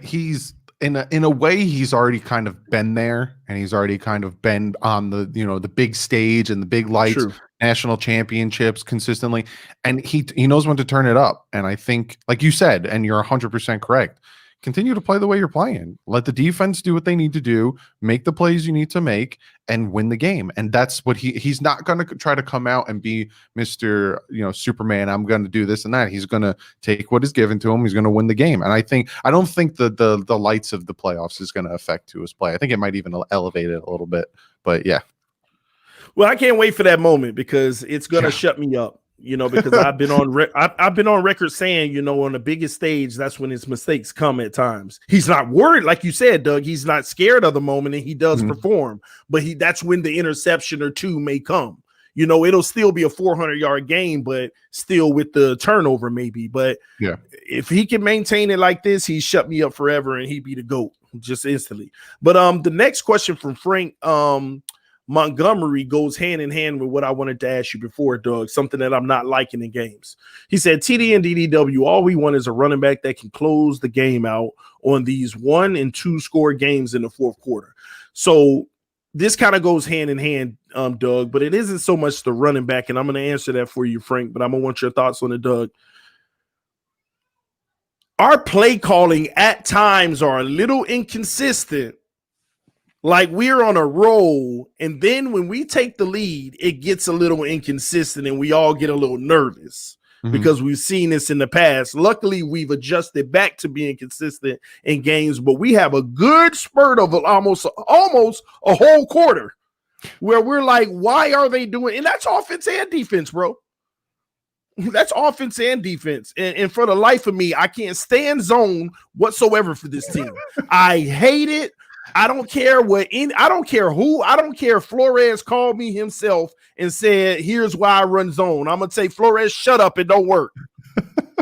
He's in a way, he's already kind of been there, and he's already kind of been on the big stage and the big lights, True. National championships consistently, and he knows when to turn it up. And I think, like you said, and you're 100% correct, continue to play the way you're playing. Let the defense do what they need to do, make the plays you need to make, and win the game. And that's what he's not going to try to come out and be Mr. Superman. I'm going to do this and that. He's going to take what is given to him. He's going to win the game. And I don't think the lights of the playoffs is going to affect Tua's play. I think it might even elevate it a little bit. But yeah. Well, I can't wait for that moment because it's going to shut me up. Because I've been on record saying, on the biggest stage, that's when his mistakes come at times. He's not worried, like you said, Doug. He's not scared of the moment, and he does perform. But that's when the interception or two may come. It'll still be a 400-yard game, but still with the turnover maybe. But yeah, if he can maintain it like this, he shut me up forever, and he'd be the GOAT just instantly. But the next question from Frank Montgomery goes hand in hand with what I wanted to ask you before, Doug, something that I'm not liking in games. He said, TD and DDW, all we want is a running back that can close the game out on these 1- and 2-score games in the fourth quarter. So this kind of goes hand in hand, Doug, but it isn't so much the running back, and I'm going to answer that for you, Frank, but I'm going to want your thoughts on it, Doug. Our play calling at times are a little inconsistent. Like we're on a roll, and then when we take the lead, it gets a little inconsistent, and we all get a little nervous because we've seen this in the past. Luckily, we've adjusted back to being consistent in games, but we have a good spurt of almost a whole quarter where we're like, why are they doing? And that's offense and defense, bro. That's offense and defense. And for the life of me, I can't stand zone whatsoever for this team. I hate it. I don't care I don't care who. I don't care if Flores called me himself and said, here's why I run zone. I'm going to say, Flores, shut up. It don't work.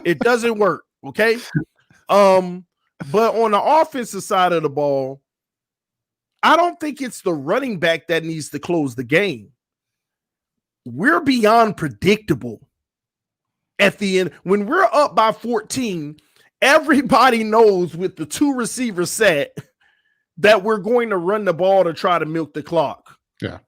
It doesn't work. Okay. But on the offensive side of the ball, I don't think it's the running back that needs to close the game. We're beyond predictable at the end. When we're up by 14, everybody knows with the 2 receiver set that we're going to run the ball to try to milk the clock. Yeah.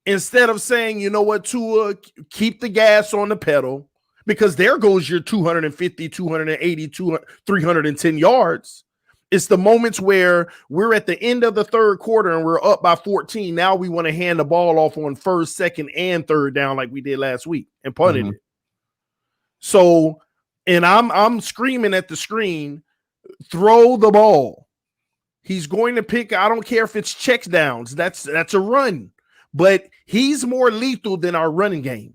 Instead of saying, you know what, Tua, keep the gas on the pedal, because there goes your 250, 280, 310 yards. It's the moments where we're at the end of the third quarter and we're up by 14. Now we want to hand the ball off on first, second, and third down like we did last week and punted it. So, and I'm screaming at the screen, throw the ball. He's going to pick, I don't care if it's check downs. That's a run. But he's more lethal than our running game.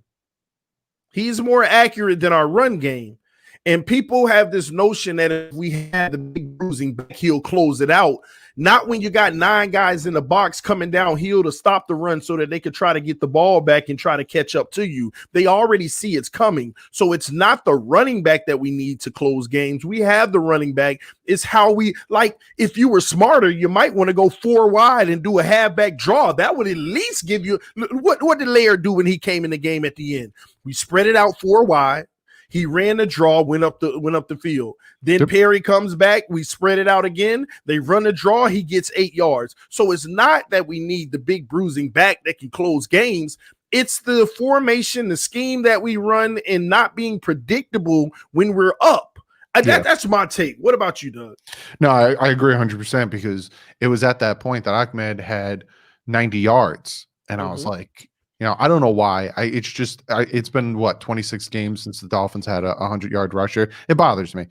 He's more accurate than our run game. And people have this notion that if we have the big bruising back, he'll close it out. Not when you got 9 guys in the box coming downhill to stop the run so that they could try to get the ball back and try to catch up to you. They already see it's coming. So it's not the running back that we need to close games. We have the running back. It's how we, like, if you were smarter, you might want to go 4 wide and do a halfback draw. That would at least give you, what did Laird do when he came in the game at the end? We spread it out 4 wide. He ran the draw, went up the field. Then Perry comes back. We spread it out again. They run the draw. He gets 8 yards. So it's not that we need the big bruising back that can close games. It's the formation, the scheme that we run, and not being predictable when we're up. That's my take. What about you, Doug? No, I agree 100% because it was at that point that Ahmed had 90 yards. And I was like, I don't know why. It's been 26 games since the Dolphins had a 100-yard rusher. It bothers me.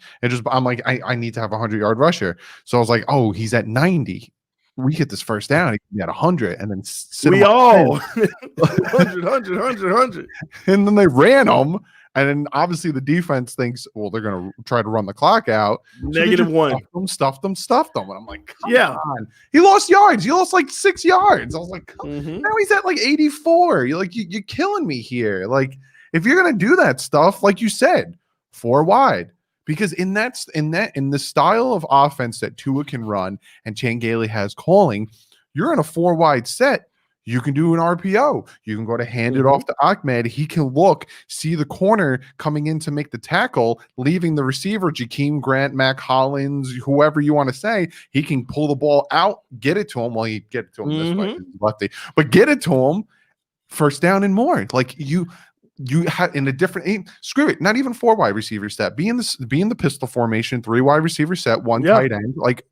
I'm like, I need to have a 100-yard rusher. So I was like, oh, he's at 90. We get this first down. He can be at 100, and then we all 100. And then they ran him. And then obviously the defense thinks, well, they're going to try to run the clock out. -1. Stuffed them. And I'm like, come on. He lost yards. He lost like 6 yards. I was like, now he's at like 84. You're killing me here. Like, if you're going to do that stuff, like you said, 4 wide. Because in the style of offense that Tua can run and Gailey has calling, you're in a 4 wide set. You can do an RPO. You can go to hand it off to Ahmed. He can look, see the corner coming in to make the tackle, leaving the receiver, Jakeem Grant, Mac Hollins, whoever you want to say. He can pull the ball out, get it to him. Well, he get it to him this way, lefty, but get it to him, first down and more. Like you had in a different screw it, not even 4 wide receiver set. Be in the pistol formation, 3 wide receiver set, 1 tight end. Like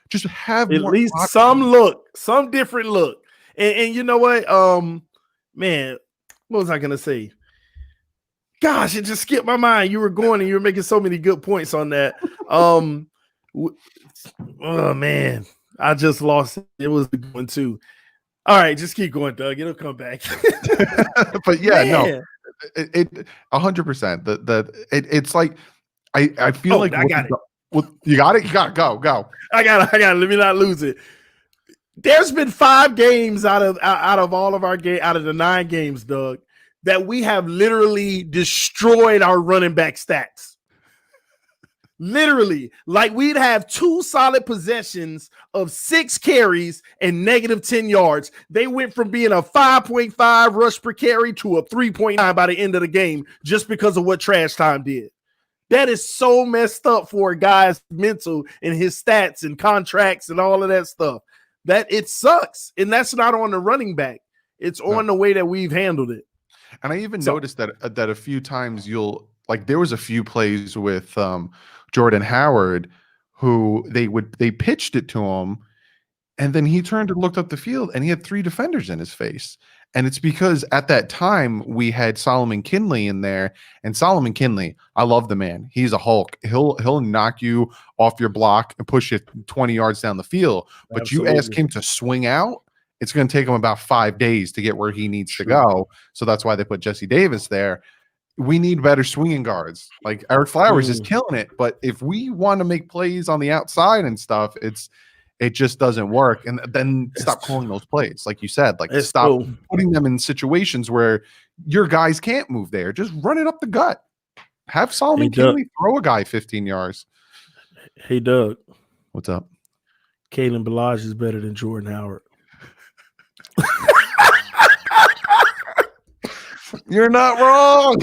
just have at more least options. some different look. And you know what? Man, what was I gonna say? Gosh, it just skipped my mind. You were going and you were making so many good points on that. Oh man, I just lost it. It was a good one too. All right, just keep going, Doug. It'll come back. But yeah, Man. no, it 100%. It's like I feel like I got it. You got it. You got it. Go. I got it. Let me not lose it. There's been 5 games out of all of our out of the 9 games, Doug, that we have literally destroyed our running back stats. Literally, like we'd have 2 solid possessions of 6 carries and -10 yards. They went from being a 5.5 rush per carry to a 3.9 by the end of the game just because of what Trash Time did. That is so messed up for a guy's mental and his stats and contracts and all of that stuff. That it sucks. And that's not on the running back. It's on the way that we've handled it. And I even noticed that a few times there was a few plays with Jordan Howard who they pitched it to him, and then he turned and looked up the field and he had 3 defenders in his face. And it's because at that time we had Solomon Kinley in there, and Solomon Kinley, I love the man. He's a Hulk. He'll knock you off your block and push you 20 yards down the field. But Absolutely. You ask him to swing out, it's going to take him about 5 days to get where he needs to go. So that's why they put Jesse Davis there. We need better swinging guards. Like Eric Flowers is killing it, but if we want to make plays on the outside and stuff, it just doesn't work. And then stop calling those plays. Like you said, like stop putting them in situations where your guys can't move there. Just run it up the gut. Have Solomon Kinley throw a guy 15 yards. Hey, Doug. What's up? Kalen Ballage is better than Jordan Howard. You're not wrong.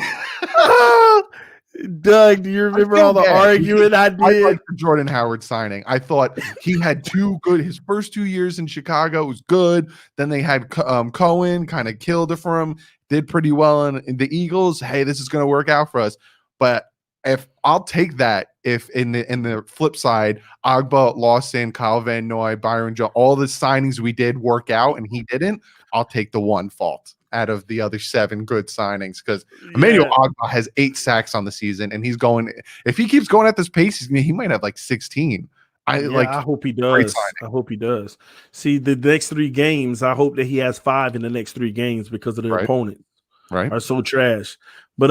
Doug, do you remember all the arguing I did? I liked the Jordan Howard signing. I thought he had his first 2 years in Chicago was good. Then they had Cohen, kind of killed it for him, did pretty well in the Eagles. Hey, this is going to work out for us. But if I'll take that, if in the flip side, Agba, Lawson, Kyle Van Noy, Byron Jones, all the signings we did work out and he didn't, I'll take the one fault out of the other 7 good signings, because Emmanuel Agba has 8 sacks on the season, and he's going. If he keeps going at this pace, he might have like 16. I hope he does. I hope he does. See, the next 3 games, I hope that he has 5 in the next 3 games because of the opponent. Right, are so trash. But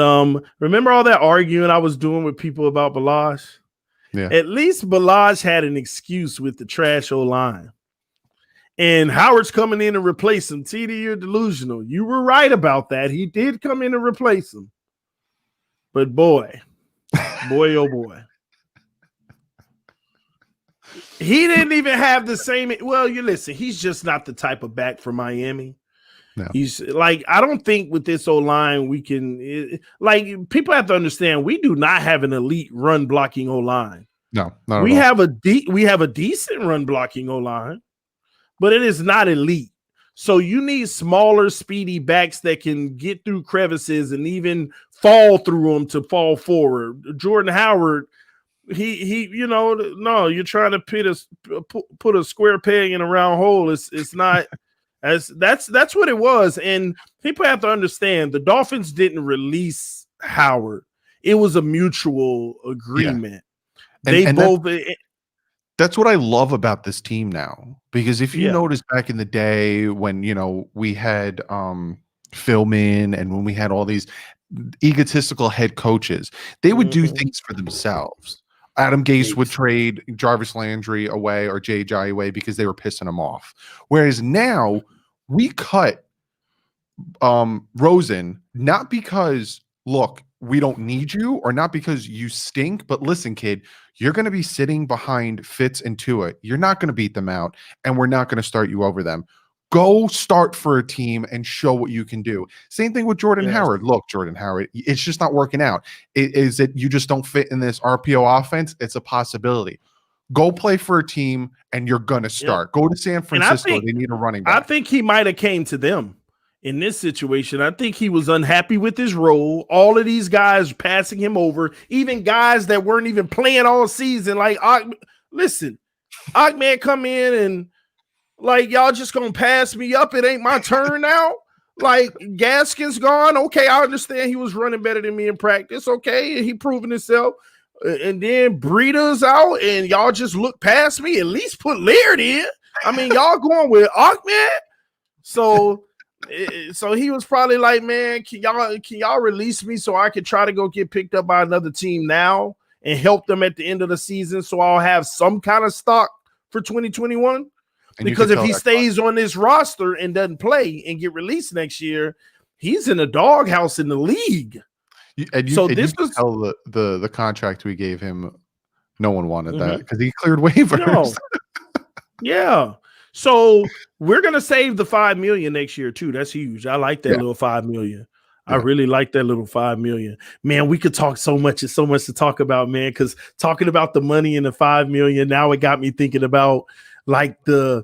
remember all that arguing I was doing with people about Ballage? Yeah. At least Ballage had an excuse with the trash O-line. And Howard's coming in to replace him. TD, you're delusional. You were right about that. He did come in to replace him. But boy, oh boy. He didn't even have the same. Well, you listen, he's just not the type of back for Miami. No. He's like, I don't think with this O-line we can, like, people have to understand, we do not have an elite run blocking O-line. No, not we at all. We have a decent run blocking O-line, but it is not elite. So you need smaller, speedy backs that can get through crevices and even fall through them to fall forward. Jordan Howard, he no, you're trying to put a square peg in a round hole. It's not. That's what it was. And people have to understand, the Dolphins didn't release Howard. It was a mutual agreement. Yeah. That's what I love about this team now, because if you notice back in the day when, we had Philman and when we had all these egotistical head coaches, they would do things for themselves. Adam Gase would trade Jarvis Landry away or Jay away because they were pissing him off. Whereas now we cut Rosen, not because, look, we don't need you, or not because you stink, but listen, kid, you're going to be sitting behind Fitz and Tua. You're not going to beat them out, and we're not going to start you over them. Go start for a team and show what you can do. Same thing with Jordan Howard. Look, Jordan Howard, it's just not working out. Is it you just don't fit in this RPO offense? It's a possibility. Go play for a team, and you're going to start. Go to San Francisco. They need a running back. I think he might have came to them in this situation. I think he was unhappy with his role. All of these guys passing him over, even guys that weren't even playing all season. Like, listen, Ahmed come in and like, y'all just gonna pass me up. It ain't my turn now. Like, Gaskin's gone. Okay, I understand he was running better than me in practice. Okay, he proven himself. And then Breeda's out, and y'all just look past me. At least put Laird in. I mean, y'all going with Ahmed. So he was probably like, man, can y'all release me so I can try to go get picked up by another team now and help them at the end of the season so I'll have some kind of stock for 2021? Because if he stays on this roster and doesn't play and get released next year, he's in a doghouse in the league. This was the contract we gave him. No one wanted that because he cleared waivers. No. Yeah. So we're gonna save the $5 million next year too. That's huge. I like that little $5 million. I really like that little $5 million. Man, we could talk so much. It's so much to talk about, man. Because talking about the money and the $5 million, now it got me thinking about like the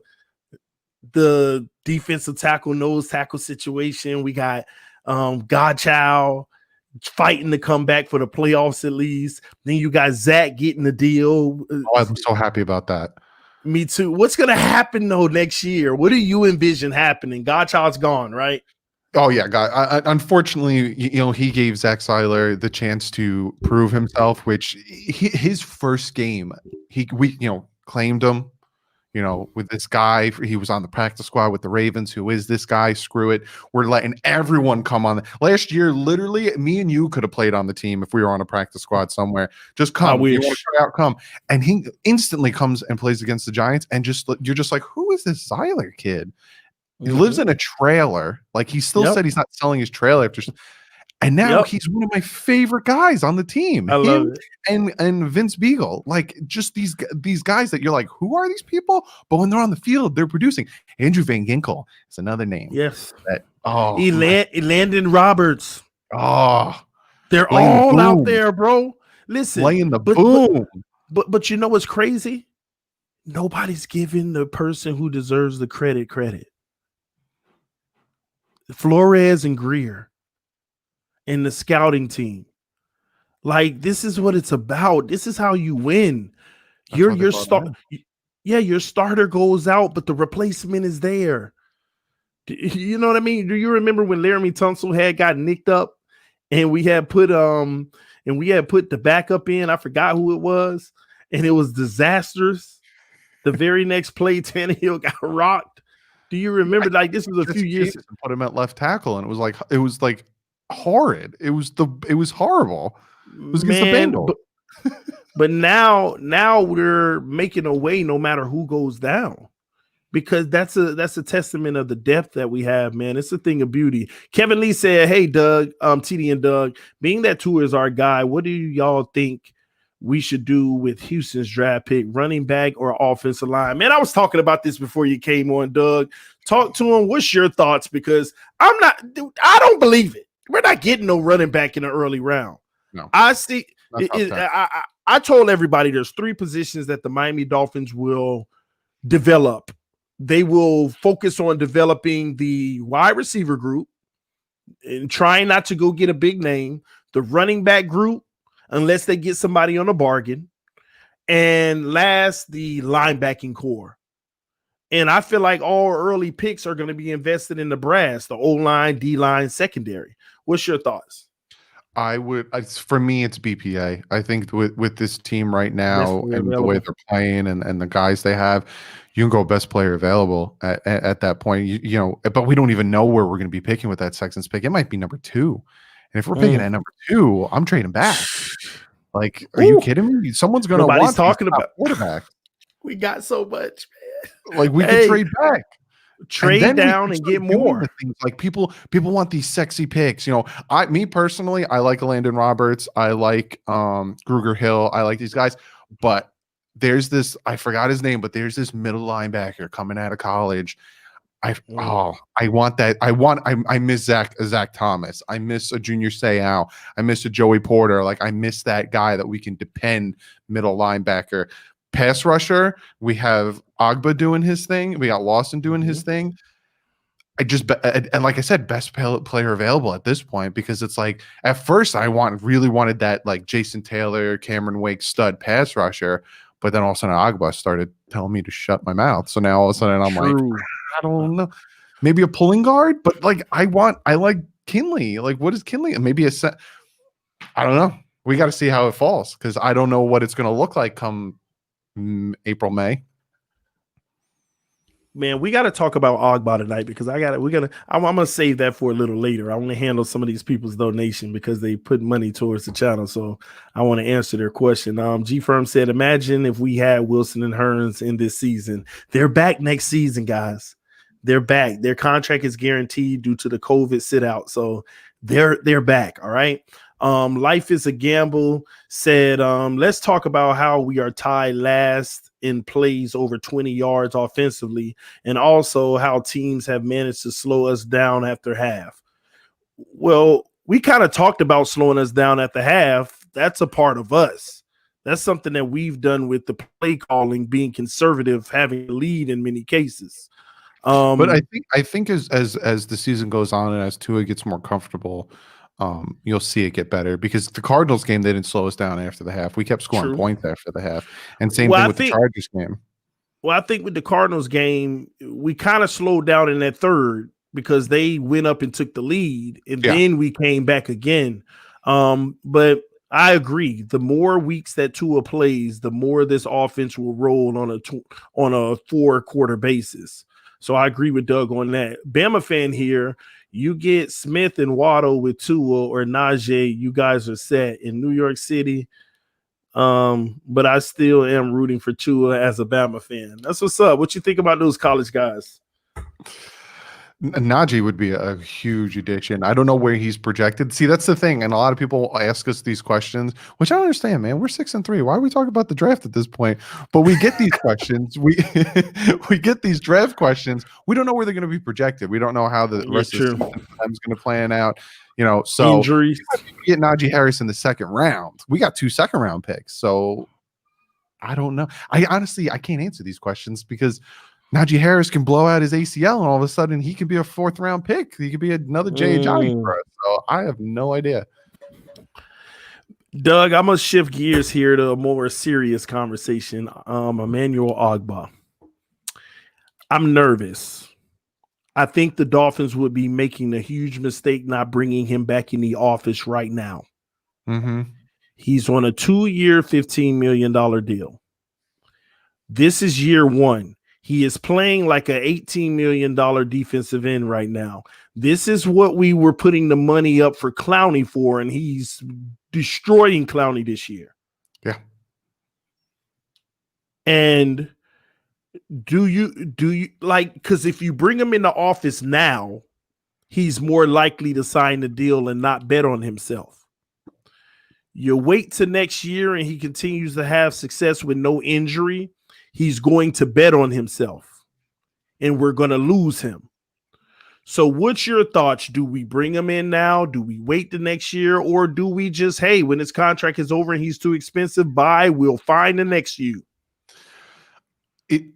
defensive tackle, nose tackle situation. We got Godchild fighting to come back for the playoffs at least. Then you got Zach getting the deal. Oh, I'm so happy about that. Me too. What's going to happen though next year? What do you envision happening? Godchild's gone, right? Oh yeah, God. Unfortunately, he gave Zach Seiler the chance to prove himself, which his first game, we claimed him. With this guy, he was on the practice squad with the Ravens. Who is this guy? Screw it. We're letting everyone come on. Last year, literally, me and you could have played on the team if we were on a practice squad somewhere. Just come. You want to try out, come. And he instantly comes and plays against the Giants. And you're just like, who is this Seiler kid? He lives in a trailer. Like, he still said he's not selling his trailer after. And now he's one of my favorite guys on the team. I love it. And Vince Beagle, like, just these guys that you're like, who are these people? But when they're on the field, they're producing. Andrew Van Ginkel is another name. Yes. Landon Roberts. Oh, they're all out there, bro. Listen, laying the boom. But you know what's crazy? Nobody's giving the person who deserves the credit. Flores and Greer. In the scouting team. Like, this is what it's about. This is how you win. Your starter goes out, but the replacement is there. You know what I mean? Do you remember when Laramie Tunsil had got nicked up and we had put the backup in? I forgot who it was, and it was disastrous. The very next play, Tannehill got rocked. Do you remember? Like, this was a few years ago. Put him at left tackle, and it was like horrid. It was horrible. It was against the Bengals. But now we're making a way no matter who goes down, because that's a testament of the depth that we have, man. It's a thing of beauty. Kevin Lee said, "Hey Doug, TD and Doug, being that Tua is our guy, what do y'all think we should do with Houston's draft pick, running back or offensive line?" Man, I was talking about this before you came on, Doug. Talk to him. What's your thoughts? Because I don't believe it. We're not getting no running back in the early round. No, I see. I told everybody there's 3 positions that the Miami Dolphins will develop. They will focus on developing the wide receiver group and trying not to go get a big name, the running back group, unless they get somebody on a bargain, and last, the linebacking core. And I feel like all early picks are going to be invested in the brass, the O-line, D-line, secondary. What's your thoughts? For me, it's BPA. I think with this team right now and the way they're playing and the guys they have, you can go best player available at that point. But we don't even know where we're going to be picking with that Texans pick. It might be number 2. And if we're picking at number 2, I'm trading back. Like, are you kidding me? Someone's going to want talking about quarterback. We got so much, man. Like, we can trade back. Trade down and get more. Things like people want these sexy picks. Me personally, I like Landon Roberts. I like Gruger Hill. I like these guys. But there's this, I forgot his name, but there's this middle linebacker coming out of college. I want that. I miss Zach Thomas. I miss a Junior Seau. I miss a Joey Porter. Like, I miss that guy that we can depend middle linebacker. Pass rusher, we have Agba doing his thing. We got Lawson doing his thing. and like I said, best player available at this point, because it's like at first I really wanted that like Jason Taylor, Cameron Wake stud pass rusher, but then all of a sudden Agba started telling me to shut my mouth. So now all of a sudden I'm like, I don't know, maybe a pulling guard, but like I like Kinley. Like what is Kinley? And maybe I don't know. We got to see how it falls, because I don't know what it's going to look like come April, May. Man, we got to talk about Ogba tonight, because I'm going to save that for a little later. I want to handle some of these people's donation because they put money towards the channel. So I want to answer their question. G Firm said, imagine if we had Wilson and Hearns in this season. They're back next season, guys. They're back. Their contract is guaranteed due to the COVID sit out. So they're back. All right. Life is a gamble said, let's talk about how we are tied last in plays over 20 yards offensively, and also how teams have managed to slow us down after half. Well, we kind of talked about slowing us down at the half. That's a part of us. That's something that we've done with the play calling, being conservative, having a lead in many cases. But I think as the season goes on and as Tua gets more comfortable, you'll see it get better, because the Cardinals game, they didn't slow us down after the half. We kept scoring points after the half, and same thing with the Chargers game. Well, I think with the Cardinals game, we kind of slowed down in that third because they went up and took the lead, and then we came back again. But I agree. The more weeks that Tua plays, the more this offense will roll on a 4-quarter basis. So I agree with Doug on that. Bama fan here. You get Smith and Waddle with Tua or Najee, you guys are set in New York City. But I still am rooting for Tua as a Bama fan. That's what's up. What you think about those college guys? Najee would be a huge addition. I don't know where he's projected. See, that's the thing. And a lot of people ask us these questions, which I don't understand, man. We're 6-3. Why are we talking about the draft at this point? But we get these questions. We get these draft questions. We don't know where they're going to be projected. We don't know how the rest of the season is going to plan out. So injuries. We get Najee Harris in the second round. We got 2 second-round picks. So I don't know. I can't answer these questions, because Najee Harris can blow out his ACL, and all of a sudden he could be a 4th-round pick. He could be another J.J. for us. So I have no idea. Doug, I'm going to shift gears here to a more serious conversation. Emmanuel Ogbah. I'm nervous. I think the Dolphins would be making a huge mistake not bringing him back in the office right now. Mm-hmm. He's on a 2-year, $15 million deal. This is year 1. He is playing like an $18 million defensive end right now. This is what we were putting the money up for Clowney for, and he's destroying Clowney this year. Yeah. And do you like, because if you bring him in the office now, he's more likely to sign the deal and not bet on himself. You wait till next year and he continues to have success with no injury, he's going to bet on himself, and we're going to lose him. So what's your thoughts? Do we bring him in now? Do we wait the next year? Or do we just, hey, when his contract is over and he's too expensive, bye, we'll find the next you?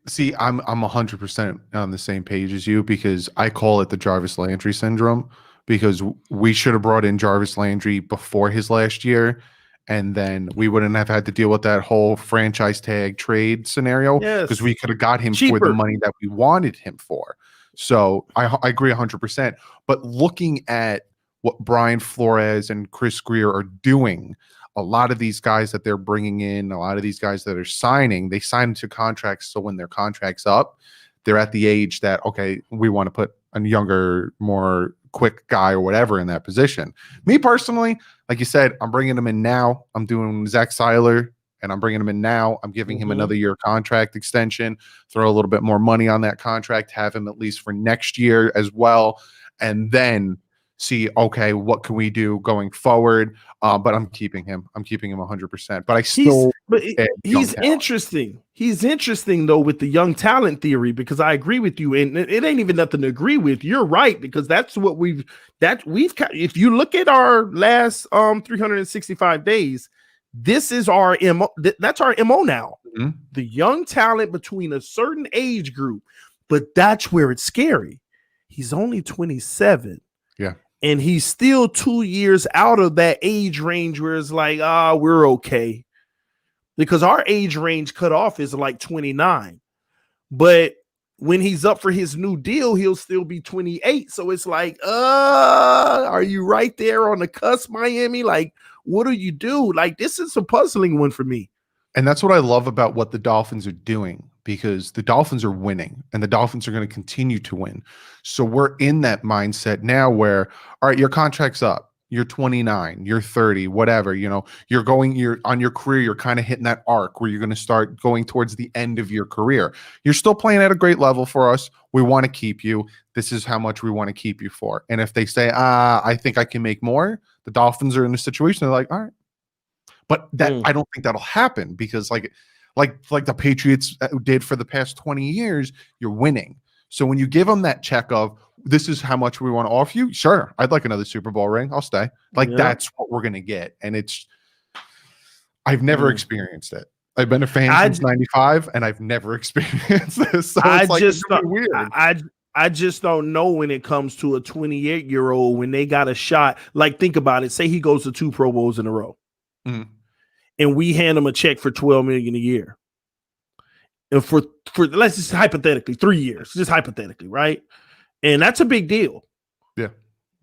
See, I'm 100% on the same page as you, because I call it the Jarvis Landry syndrome, because we should have brought in Jarvis Landry before his last year, and then we wouldn't have had to deal with that whole franchise tag trade scenario, because we could have got him cheaper for the money that we wanted him for. So I agree 100%. But looking at what Brian Flores and Chris Greer are doing, a lot of these guys that they're bringing in, a lot of these guys that are signing, they sign into contracts. So when their contract's up, they're at the age that, okay, we want to put a younger, more quick guy or whatever in that position. Me personally, like you said, I'm bringing him in now. I'm doing Zach Seiler, and I'm bringing him in now. I'm giving him another year contract extension, throw a little bit more money on that contract, have him at least for next year as well, and then see, okay, what can we do going forward? But I'm keeping him. I'm keeping him 100%. But he's interesting. He's interesting though with the young talent theory, because I agree with you, and it ain't even nothing to agree with. You're right, because that's what we've. If you look at our last 365 days, this is our MO. That's our MO now. Mm-hmm. The young talent between a certain age group, but that's where it's scary. He's only 27. Yeah. And he's still 2 years out of that age range where it's like, we're okay. Because our age range cutoff is like 29. But when he's up for his new deal, he'll still be 28. So it's like, are you right there on the cusp, Miami? Like, what do you do? Like, this is a puzzling one for me. And that's what I love about what the Dolphins are doing, because the Dolphins are winning and the Dolphins are going to continue to win. So we're in that mindset now where, all right, your contract's up. You're 29, you're 30, whatever, you're on your career, you're kind of hitting that arc where you're going to start going towards the end of your career. You're still playing at a great level for us. We want to keep you. This is how much we want to keep you for. And if they say, I think I can make more, the Dolphins are in a situation, they're like, all right. But that I don't think that'll happen, because like the Patriots did for the past 20 years, you're winning. So when you give them that check of, this is how much we want to offer you, sure, I'd like another Super Bowl ring, I'll stay. That's what we're going to get. And I've never experienced it. I've been a fan since 95 and I've never experienced this. So it's weird. I just don't know when it comes to a 28-year-old, when they got a shot. Like, think about it. Say he goes to 2 Pro Bowls in a row. And we hand him a check for $12 million a year. And for let's just hypothetically 3 years, just hypothetically, right? And that's a big deal. Yeah.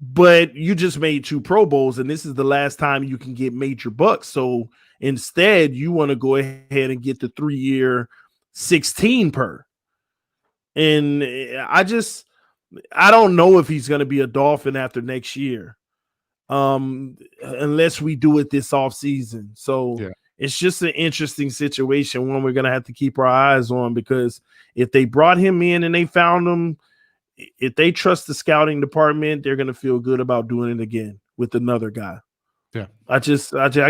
But you just made 2 Pro Bowls, and this is the last time you can get major bucks. So instead, you want to go ahead and get the 3-year 16 per. And I don't know if he's going to be a Dolphin after next year. Unless we do it this off season. So it's just an interesting situation, one we're going to have to keep our eyes on, because if they brought him in and they found him, if they trust the scouting department, they're going to feel good about doing it again with another guy. Yeah. I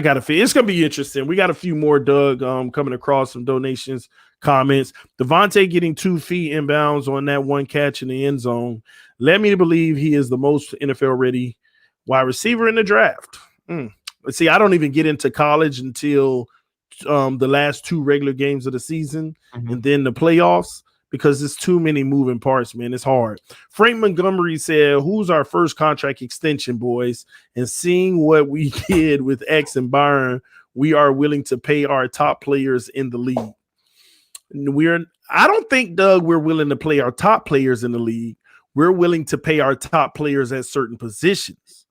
got to feel it's going to be interesting. We got a few more, Doug, coming across some donations, comments. Devontae getting 2 feet inbounds on that one catch in the end zone led me to believe he is the most NFL ready wide receiver in the draft. See, I don't even get into college until the last 2 regular games of the season and then the playoffs, because it's too many moving parts, man. It's hard. Frank Montgomery said, who's our first contract extension, boys? And seeing what we did with X and Byron, we are willing to pay our top players in the league. I don't think, Doug, we're willing to play our top players in the league. We're willing to pay our top players at certain positions.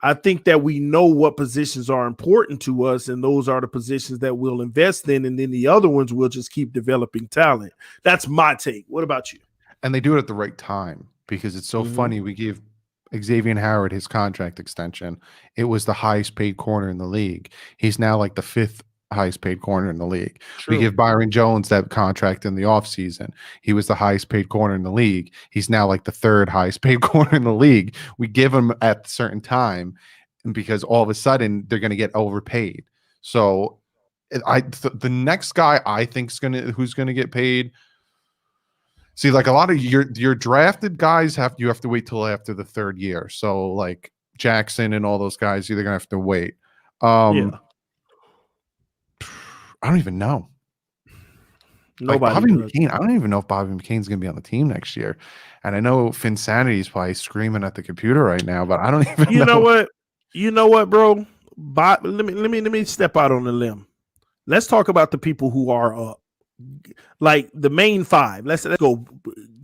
I think that we know what positions are important to us, and those are the positions that we'll invest in, and then the other ones we'll just keep developing talent. That's my take. What about you? And they do it at the right time, because it's so funny. We gave Xavier Howard his contract extension. It was the highest paid corner in the league. He's now like the 5th highest paid corner in the league. True. We give Byron Jones that contract in the offseason. He was the highest paid corner in the league. He's now like the 3rd highest paid corner in the league. We give him at a certain time, because all of a sudden they're going to get overpaid. So the next guy I think who's going to get paid. See, like a lot of your drafted guys you have to wait till after the 3rd year. So like Jackson and all those guys, you're going to have to wait. I don't even know. Nobody. I don't even know if Bobby McCain's going to be on the team next year. And I know Finsanity is probably screaming at the computer right now, but I don't even know. You know what, bro? Let me step out on a limb. Let's talk about the people who are up. Like the main 5. Let's go.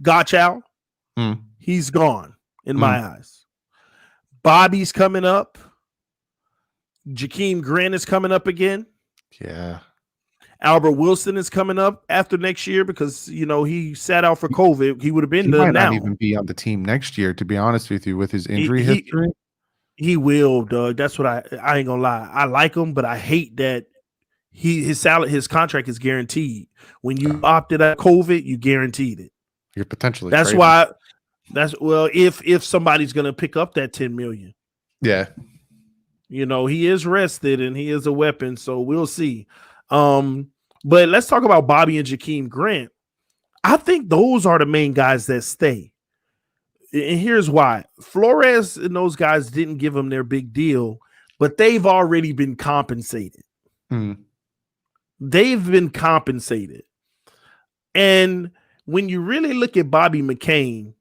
Gottschall. He's gone in my eyes. Bobby's coming up. Jakeem Grant is coming up again. Yeah. Albert Wilson is coming up after next year, because he sat out for COVID. He would have been he done might now. Not even be on the team next year, to be honest with you, with his injury history. He will, Doug. That's what I ain't gonna lie. I like him, but I hate that his contract is guaranteed. When you opted out COVID, you guaranteed it. You're potentially. That's trading. why. If somebody's gonna pick up that $10 million. Yeah. He is rested and he is a weapon, so we'll see. But let's talk about Bobby and Jakeem Grant. I think those are the main guys that stay. And here's why. Flores and those guys didn't give them their big deal, but they've already been compensated. They've been compensated. And when you really look at Bobby McCain,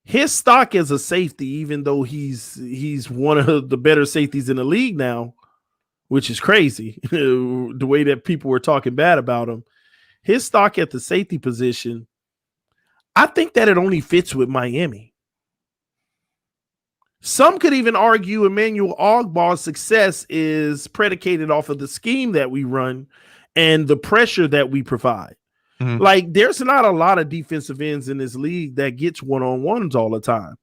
his stock as a safety, even though he's one of the better safeties in the league now, which is crazy, the way that people were talking bad about him. His stock at the safety position, I think that it only fits with Miami. Some could even argue Emmanuel Ogbah's success is predicated off of the scheme that we run and the pressure that we provide. Mhm. Like, there's not a lot of defensive ends in this league that gets one-on-ones all the time.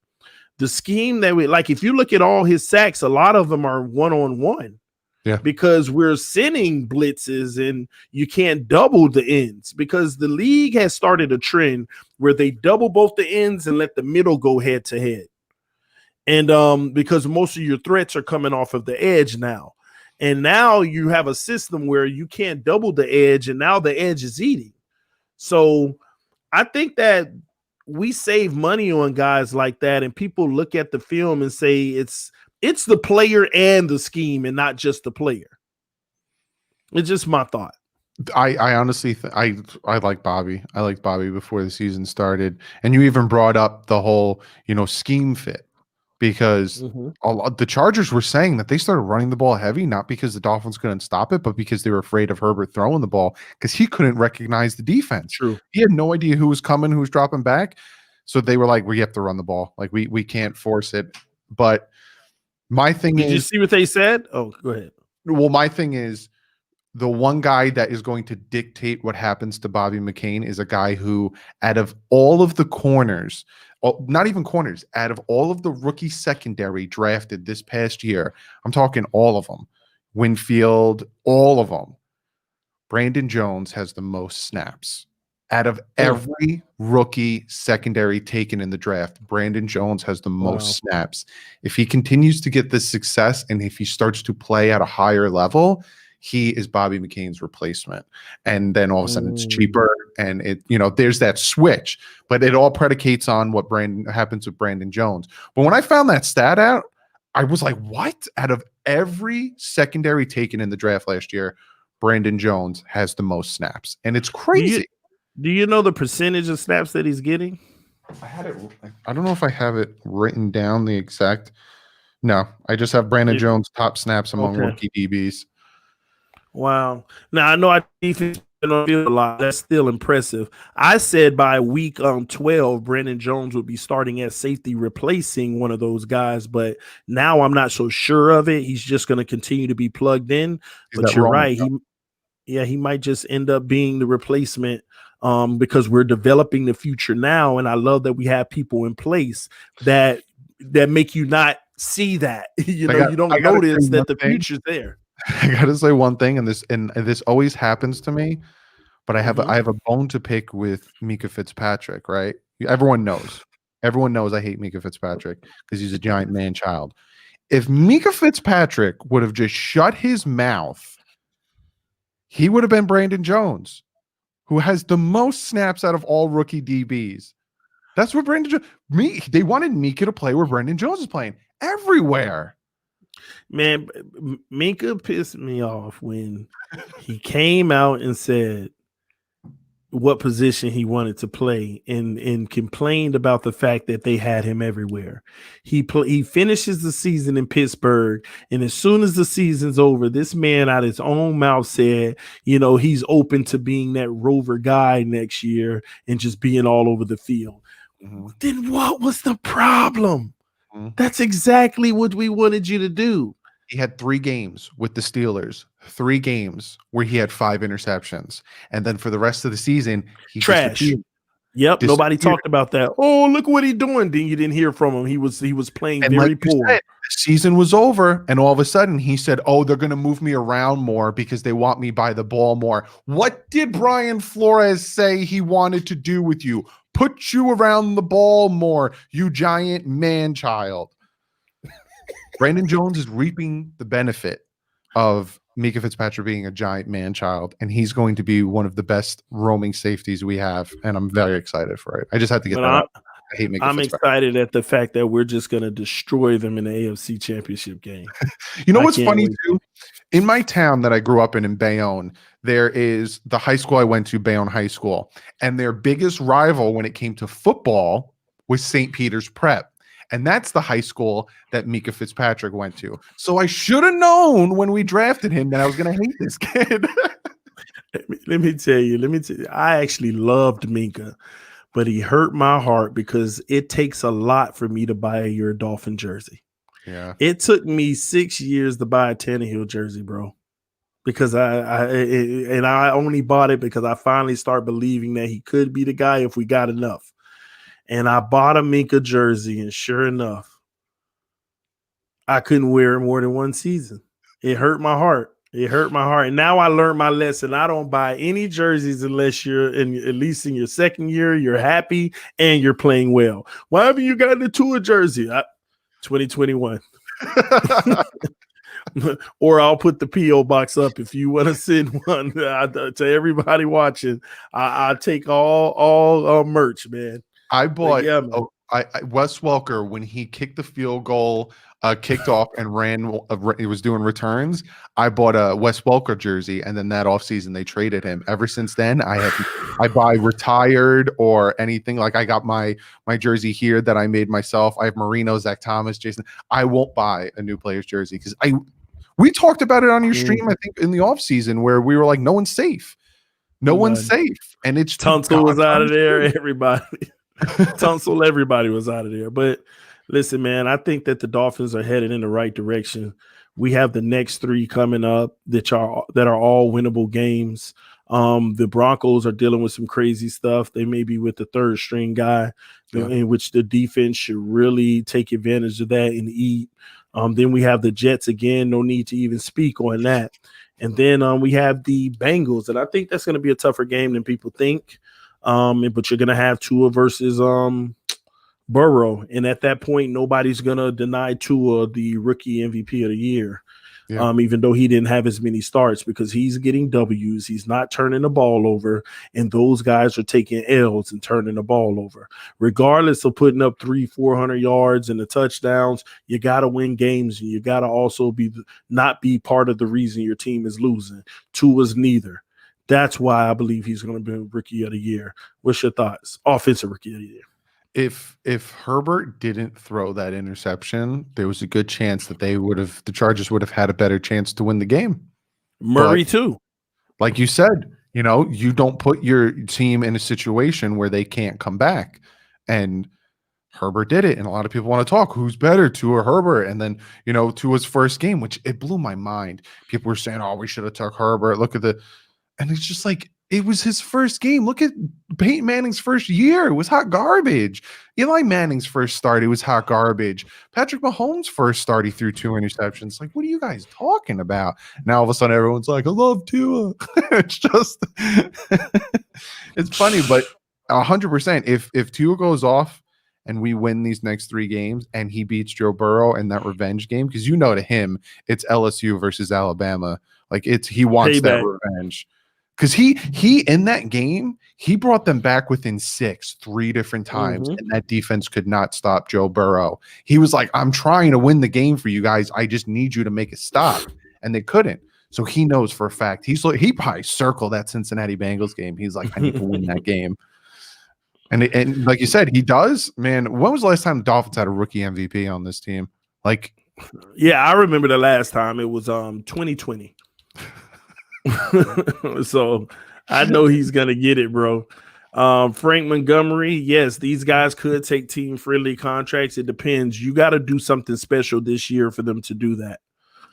The scheme that we like, if you look at all his sacks, a lot of them are one-on-one. Yeah. Because we're sending blitzes and you can't double the ends, because the league has started a trend where they double both the ends and let the middle go head to head. And because most of your threats are coming off of the edge now. And now you have a system where you can't double the edge, and now the edge is eating. So I think that we save money on guys like that, and people look at the film and say it's the player and the scheme and not just the player. It's just my thought. I honestly I like Bobby. I liked Bobby before the season started, and you even brought up the whole scheme fit, because the Chargers were saying that they started running the ball heavy, not because the Dolphins couldn't stop it, but because they were afraid of Herbert throwing the ball, because he couldn't recognize the defense. True. He had no idea who was coming, who was dropping back. So they were like, we have to run the ball. Like we can't force it. But my thing Did you see what they said? Oh, go ahead. Well, my thing is, the one guy that is going to dictate what happens to Bobby McCain is a guy who, out of all of the corners, not even corners, out of all of the rookie secondary drafted this past year, I'm talking all of them, Winfield, all of them, Brandon Jones has the most snaps. Out of every rookie secondary taken in the draft, Brandon Jones has the most snaps. If he continues to get this success, and if he starts to play at a higher level, he is Bobby McCain's replacement. And then all of a sudden it's cheaper, and there's that switch, but it all predicates on what happens with Brandon Jones. But when I found that stat out, I was like, what? Out of every secondary taken in the draft last year, Brandon Jones has the most snaps. And it's crazy. Do you know the percentage of snaps that he's getting? I don't know if I have it written down the exact. No, I just have Brandon Jones top snaps among rookie DBs. Wow. Now I know our defense been on the field a lot. That's still impressive. I said by week 12, Brandon Jones would be starting at safety, replacing one of those guys. But now I'm not so sure of it. He's just going to continue to be plugged in. But you're right. He might just end up being the replacement. Because we're developing the future now, and I love that we have people in place that make you not see that. You don't notice that the future's there. I gotta say one thing, and this always happens to me, but I have a bone to pick with Mika Fitzpatrick. Right? Everyone knows I hate Mika Fitzpatrick because he's a giant man child. If Mika Fitzpatrick would have just shut his mouth, he would have been Brandon Jones, who has the most snaps out of all rookie DBs. That's what Brandon Jones. They wanted Mika to play where Brandon Jones is playing everywhere. Man, Mika pissed me off when he came out and said what position he wanted to play, and complained about the fact that they had him everywhere. He finishes the season in Pittsburgh, and as soon as the season's over, this man out of his own mouth said, he's open to being that rover guy next year and just being all over the field. Then what was the problem? That's exactly what we wanted you to do. He had 3 games with the Steelers, 3 games where he had 5 interceptions. And then for the rest of the season, he trash. Yep. Nobody talked about that. Oh, look what he's doing. Then you didn't hear from him. He was playing very poor. The season was over, and all of a sudden he said, oh, they're going to move me around more because they want me by the ball more. What did Brian Flores say he wanted to do with you? Put you around the ball more, you giant man child. Brandon Jones is reaping the benefit of Mika Fitzpatrick being a giant man child, and he's going to be one of the best roaming safeties we have, and I'm very excited for it. I just had to get that out. I hate Mika I'm excited at the fact that we're just going to destroy them in the AFC Championship game. What's funny too? In my town that I grew up in Bayonne, there is the high school I went to, Bayonne High School, and their biggest rival when it came to football was St. Peter's Prep. And that's the high school that Mika Fitzpatrick went to. So I should have known when we drafted him that I was going to hate this kid. Let me tell you, I actually loved Minka, but he hurt my heart because it takes a lot for me to buy your Dolphin jersey. Yeah. It took me 6 years to buy a Tannehill jersey, bro. Because I only bought it because I finally started believing that he could be the guy if we got enough. And I bought a Minka jersey, and sure enough, I couldn't wear it more than one season. It hurt my heart. It hurt my heart. And now I learned my lesson. I don't buy any jerseys unless you're at least in your second year, you're happy, and you're playing well. Why haven't you gotten a Tua jersey? 2021. Or I'll put the P.O. box up if you want to send one to everybody watching. I take all merch, man. I bought Wes Welker when he kicked the field goal, kicked off and ran. He was doing returns. I bought a Wes Welker jersey, and then that offseason they traded him. Ever since then, I buy retired or anything. Like I got my jersey here that I made myself. I have Marino, Zach Thomas, Jason. I won't buy a new player's jersey because we talked about it on your stream, I think, in the offseason where we were like, no one's safe. No one's safe. And it's Tunsil was out of there, everybody. Tunsil, everybody was out of there. But listen, man, I think that the Dolphins are headed in the right direction. We have the next 3 coming up that are all winnable games. The Broncos are dealing with some crazy stuff. They may be with the third string guy, in which the defense should really take advantage of that and eat. Then we have the Jets again. No need to even speak on that. And then we have the Bengals, and I think that's going to be a tougher game than people think. But you're going to have Tua versus Burrow, and at that point, nobody's going to deny Tua the rookie MVP of the year. Yeah. Even though he didn't have as many starts, because he's getting W's, he's not turning the ball over, and those guys are taking L's and turning the ball over. Regardless of putting up 300-400 yards and the touchdowns, you got to win games, and you got to also not be part of the reason your team is losing. Tua's neither. That's why I believe he's going to be rookie of the year. What's your thoughts? Offensive rookie of the year. If Herbert didn't throw that interception, there was a good chance that the Chargers would have had a better chance to win the game. Murray too. Like you said, you don't put your team in a situation where they can't come back. And Herbert did it. And a lot of people want to talk, who's better, Tua or Herbert? And then, Tua's first game, which it blew my mind. People were saying, oh, we should have took Herbert. And it's just like, it was his first game. Look at Peyton Manning's first year. It was hot garbage. Eli Manning's first start, it was hot garbage. Patrick Mahomes' first start, he threw 2 interceptions. Like, what are you guys talking about? Now all of a sudden everyone's like, I love Tua. It's just it's funny, but 100%. If Tua goes off and we win these next 3 games and he beats Joe Burrow in that revenge game, because to him, it's LSU versus Alabama. Like he wants that revenge. Because he in that game, he brought them back within 6 3 different times, and that defense could not stop Joe Burrow. He was like, I'm trying to win the game for you guys. I just need you to make it stop. And they couldn't. So he knows for a fact. He probably circled that Cincinnati Bengals game. He's like, I need to win that game. And like you said, he does. Man, when was the last time the Dolphins had a rookie MVP on this team? Yeah, I remember the last time. It was 2020. So I know he's gonna get it, bro. Frank Montgomery, yes, these guys could take team-friendly contracts. It depends. You got to do something special this year for them to do that.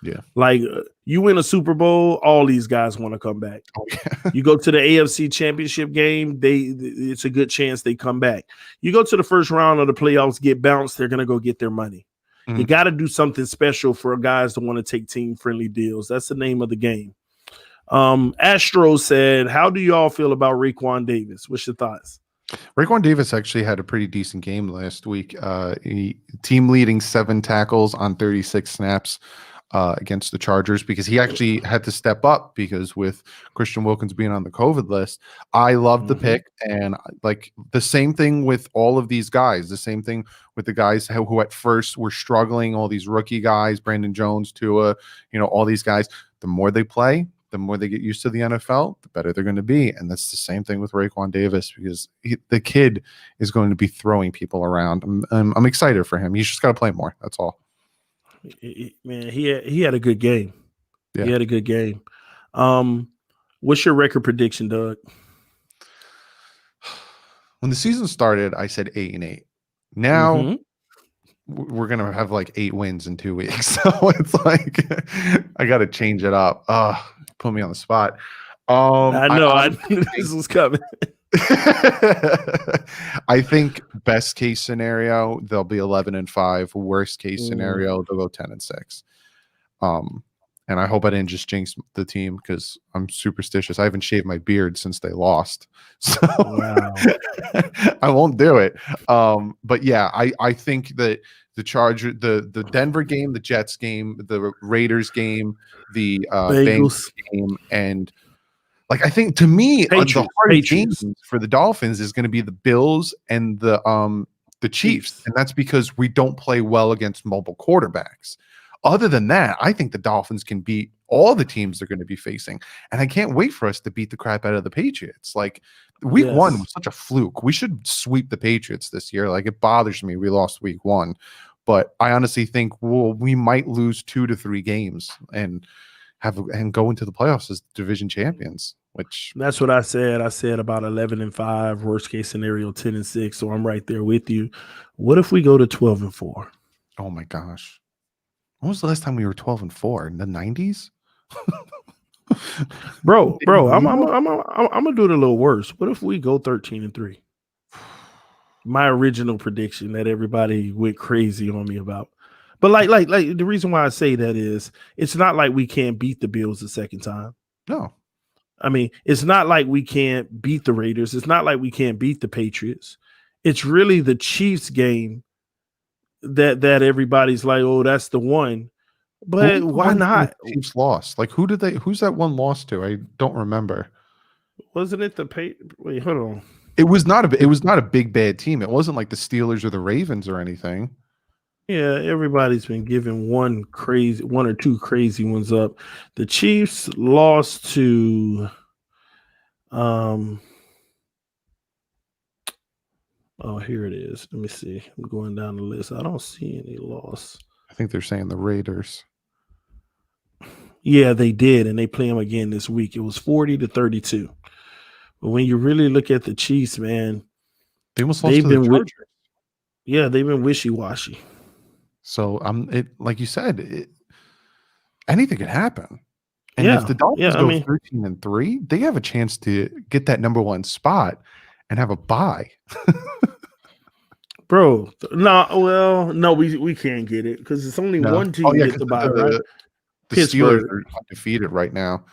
Yeah, like you win a Super Bowl, all these guys want to come back. Oh, yeah. You go to the AFC Championship game, it's a good chance they come back. You go to the first round of the playoffs, get bounced, they're gonna go get their money. Mm-hmm. You got to do something special for guys to want to take team-friendly deals. That's the name of the game. Astro said, how do you all feel about Raekwon Davis? What's your thoughts? Raekwon Davis actually had a pretty decent game last week. Team leading 7 tackles on 36 snaps against the Chargers, because he actually had to step up because with Christian Wilkins being on the COVID list. I love the pick, and like the same thing with all of these guys, the same thing with the guys who at first were struggling, all these rookie guys, Brandon Jones, Tua, all these guys. The more they play, the more they get used to the NFL, the better they're going to be. And that's the same thing with Raekwon Davis, because the kid is going to be throwing people around. I'm excited for him. He's just got to play more. That's all. Man, he had a good game. Yeah. He had a good game. What's your record prediction, Doug? When the season started, I said 8-8. Now we're gonna have like 8 wins in 2 weeks. So it's like I gotta change it up. Put me on the spot. I know I knew this was coming. I think best case scenario, they'll be 11-5. Worst case scenario, they'll go 10-6. And I hope I didn't just jinx the team, because I'm superstitious. I haven't shaved my beard since they lost. So wow. I won't do it. But yeah, I think that the Denver game, the Jets game, the Raiders game, the Bengals game, and like I think to me the hardest games for the Dolphins is going to be the Bills and the Chiefs, and that's because we don't play well against mobile quarterbacks. Other than that, I think the Dolphins can beat all the teams they're going to be facing. And I can't wait for us to beat the crap out of the Patriots. Like week 1 was such a fluke. We should sweep the Patriots this year. Like it bothers me we lost week 1. But I honestly think we might lose 2 to 3 games and go into the playoffs as division champions. Which that's what I said. I said about 11-5, worst case scenario 10-6. So I'm right there with you. What if we go to 12-4? Oh my gosh. When was the last time we were 12-4? In the 90s? bro, I'm gonna do it a little worse. What if we go 13-3? My original prediction that everybody went crazy on me about. But like the reason why I say that is it's not like we can't beat the Bills the second time. No. I mean, it's not like we can't beat the Raiders. It's not like we can't beat the Patriots. It's really the Chiefs game that everybody's like, oh, that's the one. But why not? Chiefs lost. Like who's that one lost to? I don't remember. Wasn't it wait, hold on. It was not a big bad team. It wasn't like the Steelers or the Ravens or anything. Yeah, everybody's been giving one or two crazy ones up. The Chiefs lost to oh, here it is. Let me see. I'm going down the list. I don't see any loss. I think they're saying the Raiders. Yeah, they did, and they play them again this week. It was 40-32. But when you really look at the Chiefs, man, they almost lost to the Chargers. Yeah, they've been wishy-washy. So like you said, anything could happen. And if the Dolphins go 13-3, they have a chance to get that number 1 spot and have a bye. Bro, no, we can't get it because it's only one team get the bye, right? The Steelers are undefeated right now.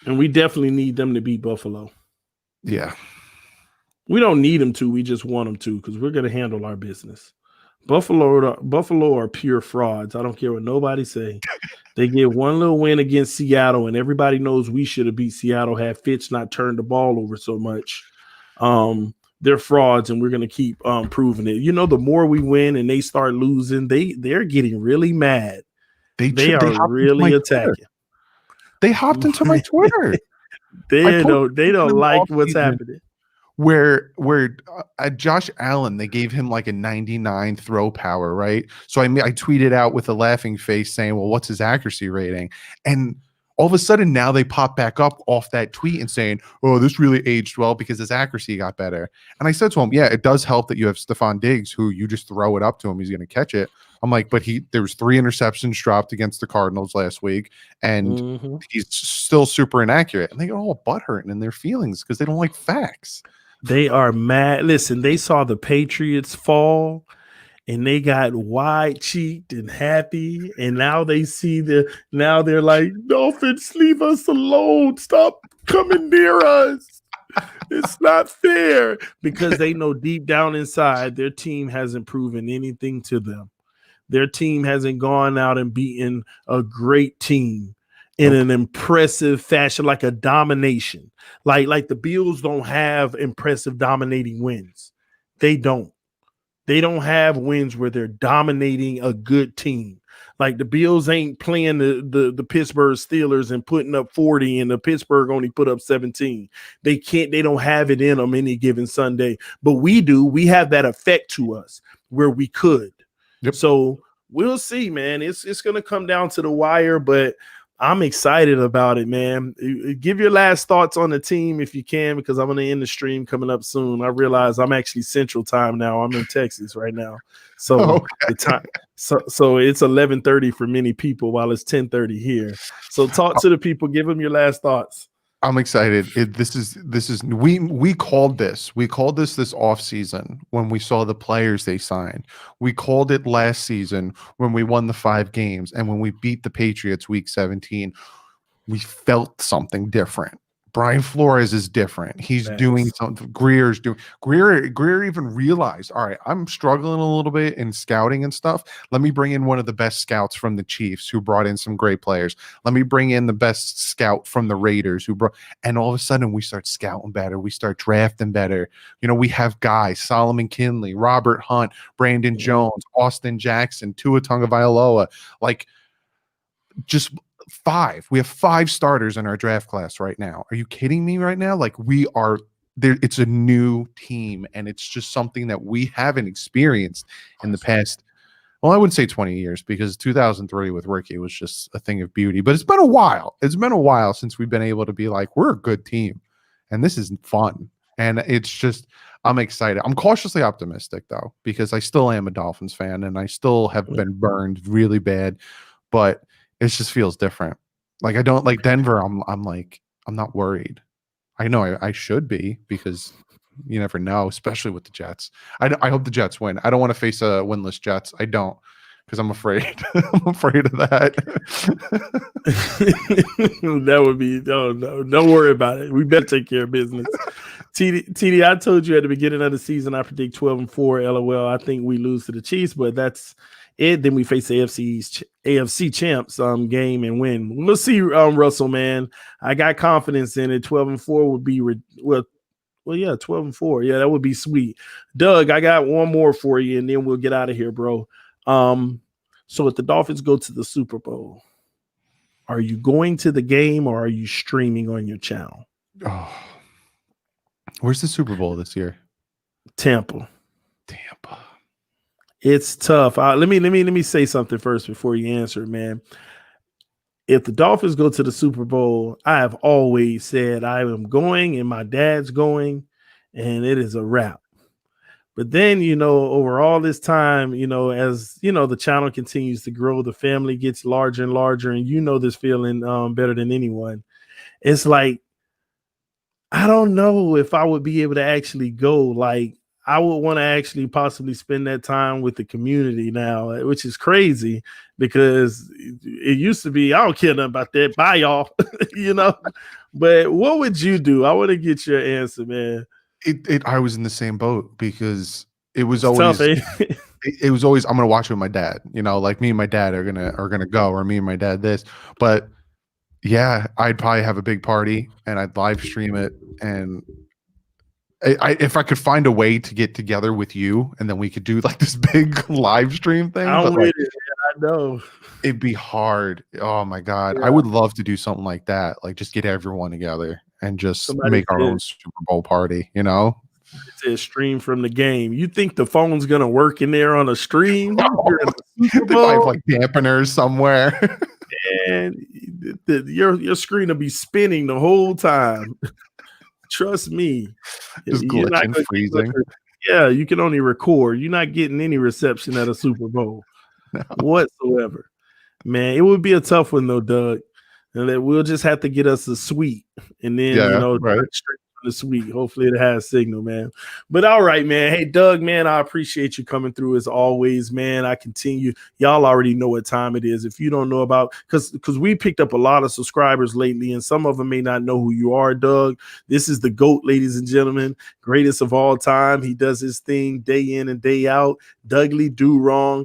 And we definitely need them to beat Buffalo. Yeah. We don't need them to. We just want them to because we're going to handle our business. Buffalo are pure frauds. I don't care what nobody say. They get one little win against Seattle, and everybody knows we should have beat Seattle had Fitch not turned the ball over so much. They're frauds, and we're going to keep proving it. You know, the more we win and they start losing, they're getting really mad. They are really attacking. They hopped into my Twitter. They don't like what's happening. Where Josh Allen, they gave him like a 99 throw power, right? So I tweeted out with a laughing face saying, well, what's his accuracy rating? And all of a sudden now they pop back up off that tweet and saying, oh, this really aged well because his accuracy got better. And I said to him, yeah, it does help that you have Stephon Diggs, who you just throw it up to him, he's going to catch it. I'm like, but there was 3 interceptions dropped against the Cardinals last week, and he's still super inaccurate. And they get all butthurt in their feelings because they don't like facts. They are mad. Listen, they saw the Patriots fall and they got wide-cheeked and happy. And now now they're like, Dolphins, leave us alone. Stop coming near us. It's not fair. Because they know deep down inside their team hasn't proven anything to them. Their team hasn't gone out and beaten a great team in an impressive fashion, like a domination. Like the Bills don't have impressive dominating wins. They don't have wins where they're dominating a good team. Like the Bills ain't playing the Pittsburgh Steelers and putting up 40, and the Pittsburgh only put up 17. They don't have it in them any given Sunday, but we do. We have that effect to us where we could. Yep. So we'll see, man. It's gonna come down to the wire, but I'm excited about it, man. Give your last thoughts on the team if you can, because I'm going to end the stream coming up soon. I realize I'm actually Central Time now. I'm in Texas right now. So the time, so it's 11:30 for many people while it's 10:30 here. So talk to the people. Give them your last thoughts. I'm excited. This is we called this this off season when we saw the players they signed. We called it last season when we won the 5 games, and when we beat the Patriots week 17, we felt something different. Brian Flores is different. He's doing something. Greer even realized, all right, I'm struggling a little bit in scouting and stuff. Let me bring in one of the best scouts from the Chiefs who brought in some great players. Let me bring in the best scout from the Raiders and all of a sudden we start scouting better. We start drafting better. You know, we have guys, Solomon Kinley, Robert Hunt, Brandon Jones, Austin Jackson, Tua Tagovailoa, like just 5. We have 5 starters in our draft class right now. Are you kidding me right now? Like, we are there. It's a new team, and it's just something that we haven't experienced in the past. Well, I wouldn't say 20 years, because 2003 with Ricky was just a thing of beauty, but it's been a while. It's been a while since we've been able to be like, we're a good team, and this is fun. And it's just, I'm excited. I'm cautiously optimistic though, because I still am a Dolphins fan, and I still have been burned really bad, but it just feels different. Like, I don't like Denver. I'm not worried. I know I should be, because you never know, especially with the Jets. I hope the Jets win. I don't want to face a winless Jets. I don't, because I'm afraid. I'm afraid of that. That would be no. Don't worry about it. We better take care of business. TD, I told you at the beginning of the season I predict 12-4. LOL. I think we lose to the Chiefs, but that's it. Then we face the AFC champs game and win. We'll see, Russell, man. I got confidence in it. 12-4 would be well, yeah, 12-4. Yeah, that would be sweet. Doug, I got one more for you, and then we'll get out of here, bro. So if the Dolphins go to the Super Bowl, are you going to the game or are you streaming on your channel? Oh. Where's the Super Bowl this year? Tampa. It's tough. Let me say something first before you answer, man. If the Dolphins go to the Super Bowl, I have always said I am going and my dad's going, and it is a wrap. But then, you know, over all this time, you know, as you know, the channel continues to grow, the family gets larger and larger, and you know this feeling better than anyone. It's like, I don't know if I would be able to actually go. Like, I would want to actually possibly spend that time with the community now, which is crazy, because it used to be, I don't care nothing about that. Bye, y'all. You know, but what would you do? I want to get your answer, man. I was in the same boat, because it was always tough, it was always, I'm gonna watch it with my dad. You know, like me and my dad are gonna go, or me and my dad this. But yeah, I'd probably have a big party and I'd live stream it, and if I could find a way to get together with you, and then we could do like this big live stream thing. I'm with it. I know it'd be hard. Oh my God. Yeah. I would love to do something like that. Like, just get everyone together and just make our own Super Bowl party, you know? It's a stream from the game. You think the phone's gonna work in there on a stream? You're in the Super Bowl? They have like dampeners somewhere. And your screen will be spinning the whole time. Trust me. Just glitching, freezing. Yeah, you can only record. You're not getting any reception at a Super Bowl whatsoever. Man, it would be a tough one though, Doug. And we'll just have to get us a suite, and then right. Straight from the suite. Hopefully it has signal, man. But all right, man. Hey, Doug, man, I appreciate you coming through as always, man. I continue. Y'all already know what time it is. If you don't know about, because we picked up a lot of subscribers lately, and some of them may not know who you are, Doug. This is the GOAT, ladies and gentlemen, greatest of all time. He does his thing day in and day out. Dudley Do Wrong.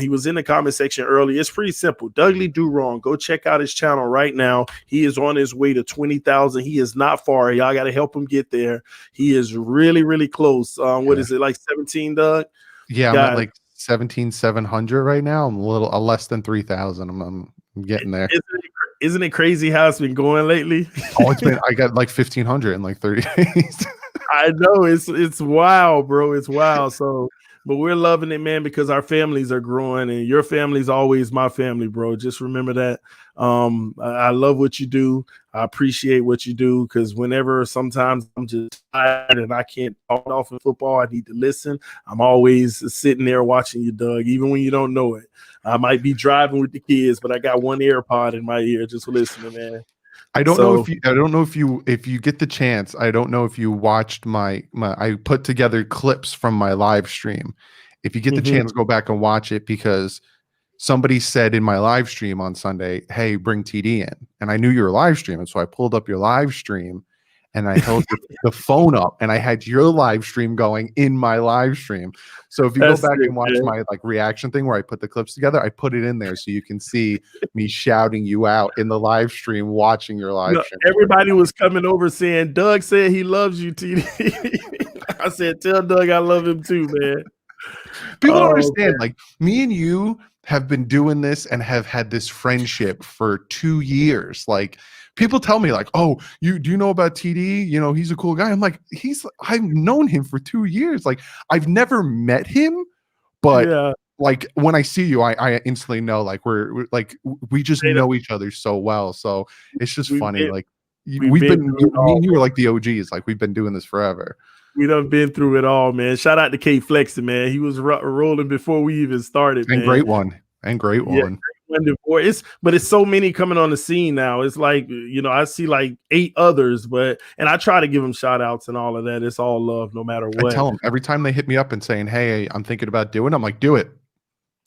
He was in the comment section earlier. It's pretty simple. Dudley Do Wrong. Go check out his channel right now. He is on his way to 20,000. He is not far. Y'all got to help him get there. He is really, really close. What is it, like 17, Doug? Yeah, I'm at like 17,700 right now. I'm less than 3,000. I'm getting there. Isn't it crazy how it's been going lately? Oh, I got like 1,500 in like 30 days. I know it's wild, bro. It's wild. So, but we're loving it, man, because our families are growing, and your family's always my family, bro. Just remember that. I love what you do. I appreciate what you do, because whenever sometimes I'm just tired and I can't talk off in football, I need to listen. I'm always sitting there watching you, Doug, even when you don't know it. I might be driving with the kids, but I got one AirPod in my ear just listening, man. I don't know if you get the chance. I don't know if you watched my I put together clips from my live stream. If you get the chance, go back and watch it, because somebody said in my live stream on Sunday, "Hey, bring TD in," and I knew you were live streaming, so I pulled up your live stream and I held the phone up, and I had your live stream going in my live stream. So if you go back and watch my like reaction thing where I put the clips together, I put it in there so you can see me shouting you out in the live stream, watching your live stream. Everybody was coming over saying, "Doug said he loves you, TD." I said, "Tell Doug I love him too, man." People don't understand. Like, me and you have been doing this and have had this friendship for 2 years. Like, people tell me like, "Oh, do you know about TD? You know, he's a cool guy." I'm like, I've known him for 2 years. Like, I've never met him, but like when I see you, I instantly know like we're like we just know each other so well. So it's just funny. Like me and you are like the OGs. Like, we've been doing this forever. We done been through it all, man. Shout out to K Flexing, man. He was rolling before we even started, and man. Great one. But it's so many coming on the scene now. It's like, I see like 8 others, and I try to give them shout outs and all of that. It's all love, no matter what. I tell them every time they hit me up and saying, "Hey, I'm thinking about doing it," I'm like, "Do it.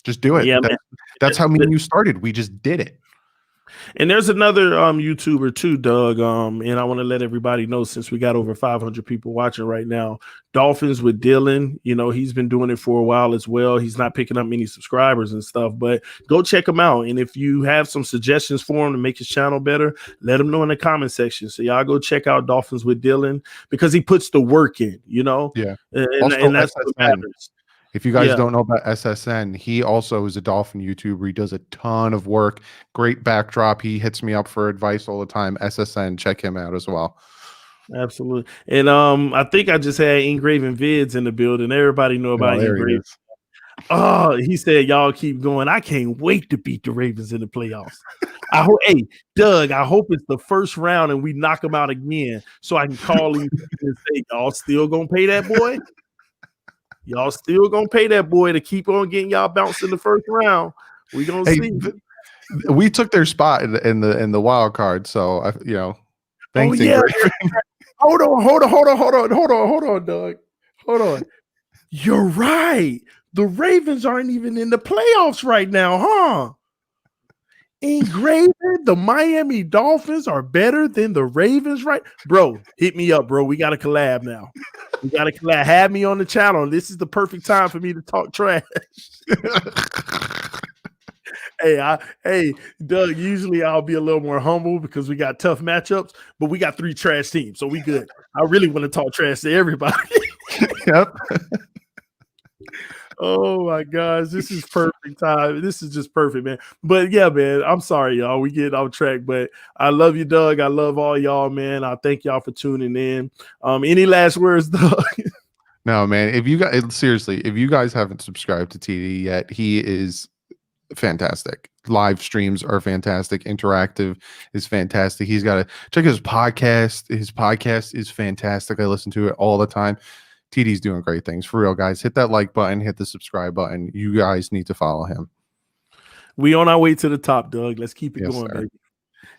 Just do it." Yeah, that's how me and you started. We just did it. And there's another YouTuber too, Doug. And I want to let everybody know, since we got over 500 people watching right now, Dolphins with Dylan. He's been doing it for a while as well. He's not picking up many subscribers and stuff, but go check him out. And if you have some suggestions for him to make his channel better, let him know in the comment section. So y'all go check out Dolphins with Dylan, because he puts the work in. Yeah, and that's what matters. If you guys don't know about SSN, he also is a Dolphin YouTuber. He does a ton of work. Great backdrop. He hits me up for advice all the time. SSN, check him out as well. Absolutely. And I think I just had Engraven Vids in the building. Everybody know about Engraven. Oh, he said, "Y'all keep going. I can't wait to beat the Ravens in the playoffs." Hey, Doug, I hope it's the first round and we knock them out again, so I can call him and say, "Y'all still gonna pay that boy? Y'all still gonna pay that boy to keep on getting y'all bounced in the first round?" We gonna see. We took their spot in the wild card, so thanks. Hold on, Doug. Hold on. You're right. The Ravens aren't even in the playoffs right now, huh? Engraven, the Miami Dolphins are better than the Ravens, right? Bro, hit me up, bro. We got to collab now. We got to collab. Have me on the channel. This is the perfect time for me to talk trash. Hey, Doug, usually I'll be a little more humble because we got tough matchups, but we got 3 trash teams, so we good. I really want to talk trash to everybody. Yep. Oh my gosh, this is perfect time. This is just perfect, man. But yeah, man, I'm sorry, y'all. We get off track, but I love you, Doug. I love all y'all, man. I thank y'all for tuning in. Any last words, Doug? No, man. If you guys haven't subscribed to TD yet, he is fantastic. Live streams are fantastic. Interactive is fantastic. He's got to check his podcast. His podcast is fantastic. I listen to it all the time. TD's doing great things. For real, guys. Hit that like button, hit the subscribe button. You guys need to follow him. We on our way to the top, Doug. Let's keep it going, baby.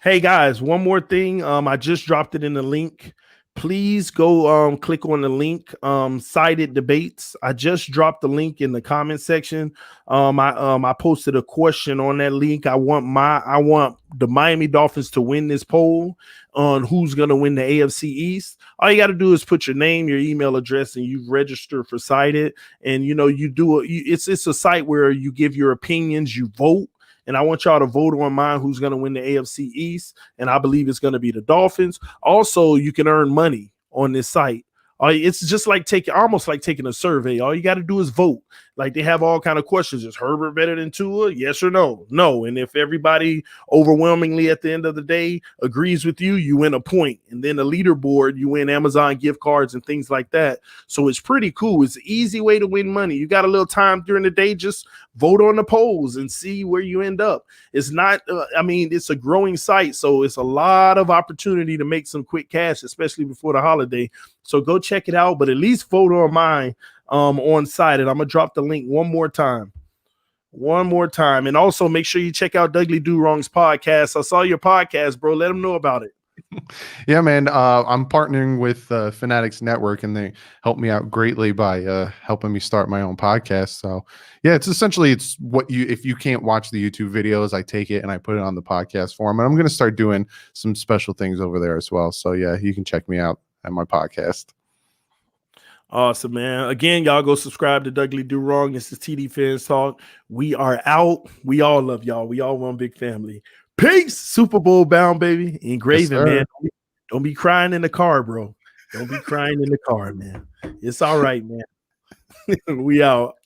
Hey, guys, one more thing. I just dropped it in the link. Please go click on the link, Cited Debates. I just dropped the link in the comment section. I posted a question on that link. I want the Miami Dolphins to win this poll on who's going to win the AFC East. All you got to do is put your name, your email address, and you register for Cited. And it's a site where you give your opinions, you vote. And I want y'all to vote on mine who's going to win the AFC East. And I believe it's going to be the Dolphins. Also, you can earn money on this site. It's just like almost like taking a survey. All you got to do is vote. Like they have all kind of questions. Is Herbert better than Tua? Yes or no? No. And if everybody overwhelmingly at the end of the day agrees with you, you win a point. And then the leaderboard, you win Amazon gift cards and things like that. So it's pretty cool. It's an easy way to win money. You got a little time during the day, just vote on the polls and see where you end up. It's not, it's a growing site. So it's a lot of opportunity to make some quick cash, especially before the holiday. So go check it out, but at least vote on mine on site. And I'm going to drop the link one more time. And also make sure you check out Dudley Do-Wrong's podcast. I saw your podcast, bro. Let them know about it. Yeah, man. I'm partnering with Fanatics Network, and they helped me out greatly by helping me start my own podcast. So yeah, it's what if you can't watch the YouTube videos, I take it and I put it on the podcast form, and I'm going to start doing some special things over there as well. So yeah, you can check me out at my podcast. Awesome, man. Again, y'all go subscribe to Dudley Do Wrong. This is TD Fans Talk. We are out. We all love y'all. We all one big family. Peace. Super Bowl bound, baby. Engraving, yes, man. Don't be crying in the car, bro. Don't be crying in the car, man. It's all right, man. We out.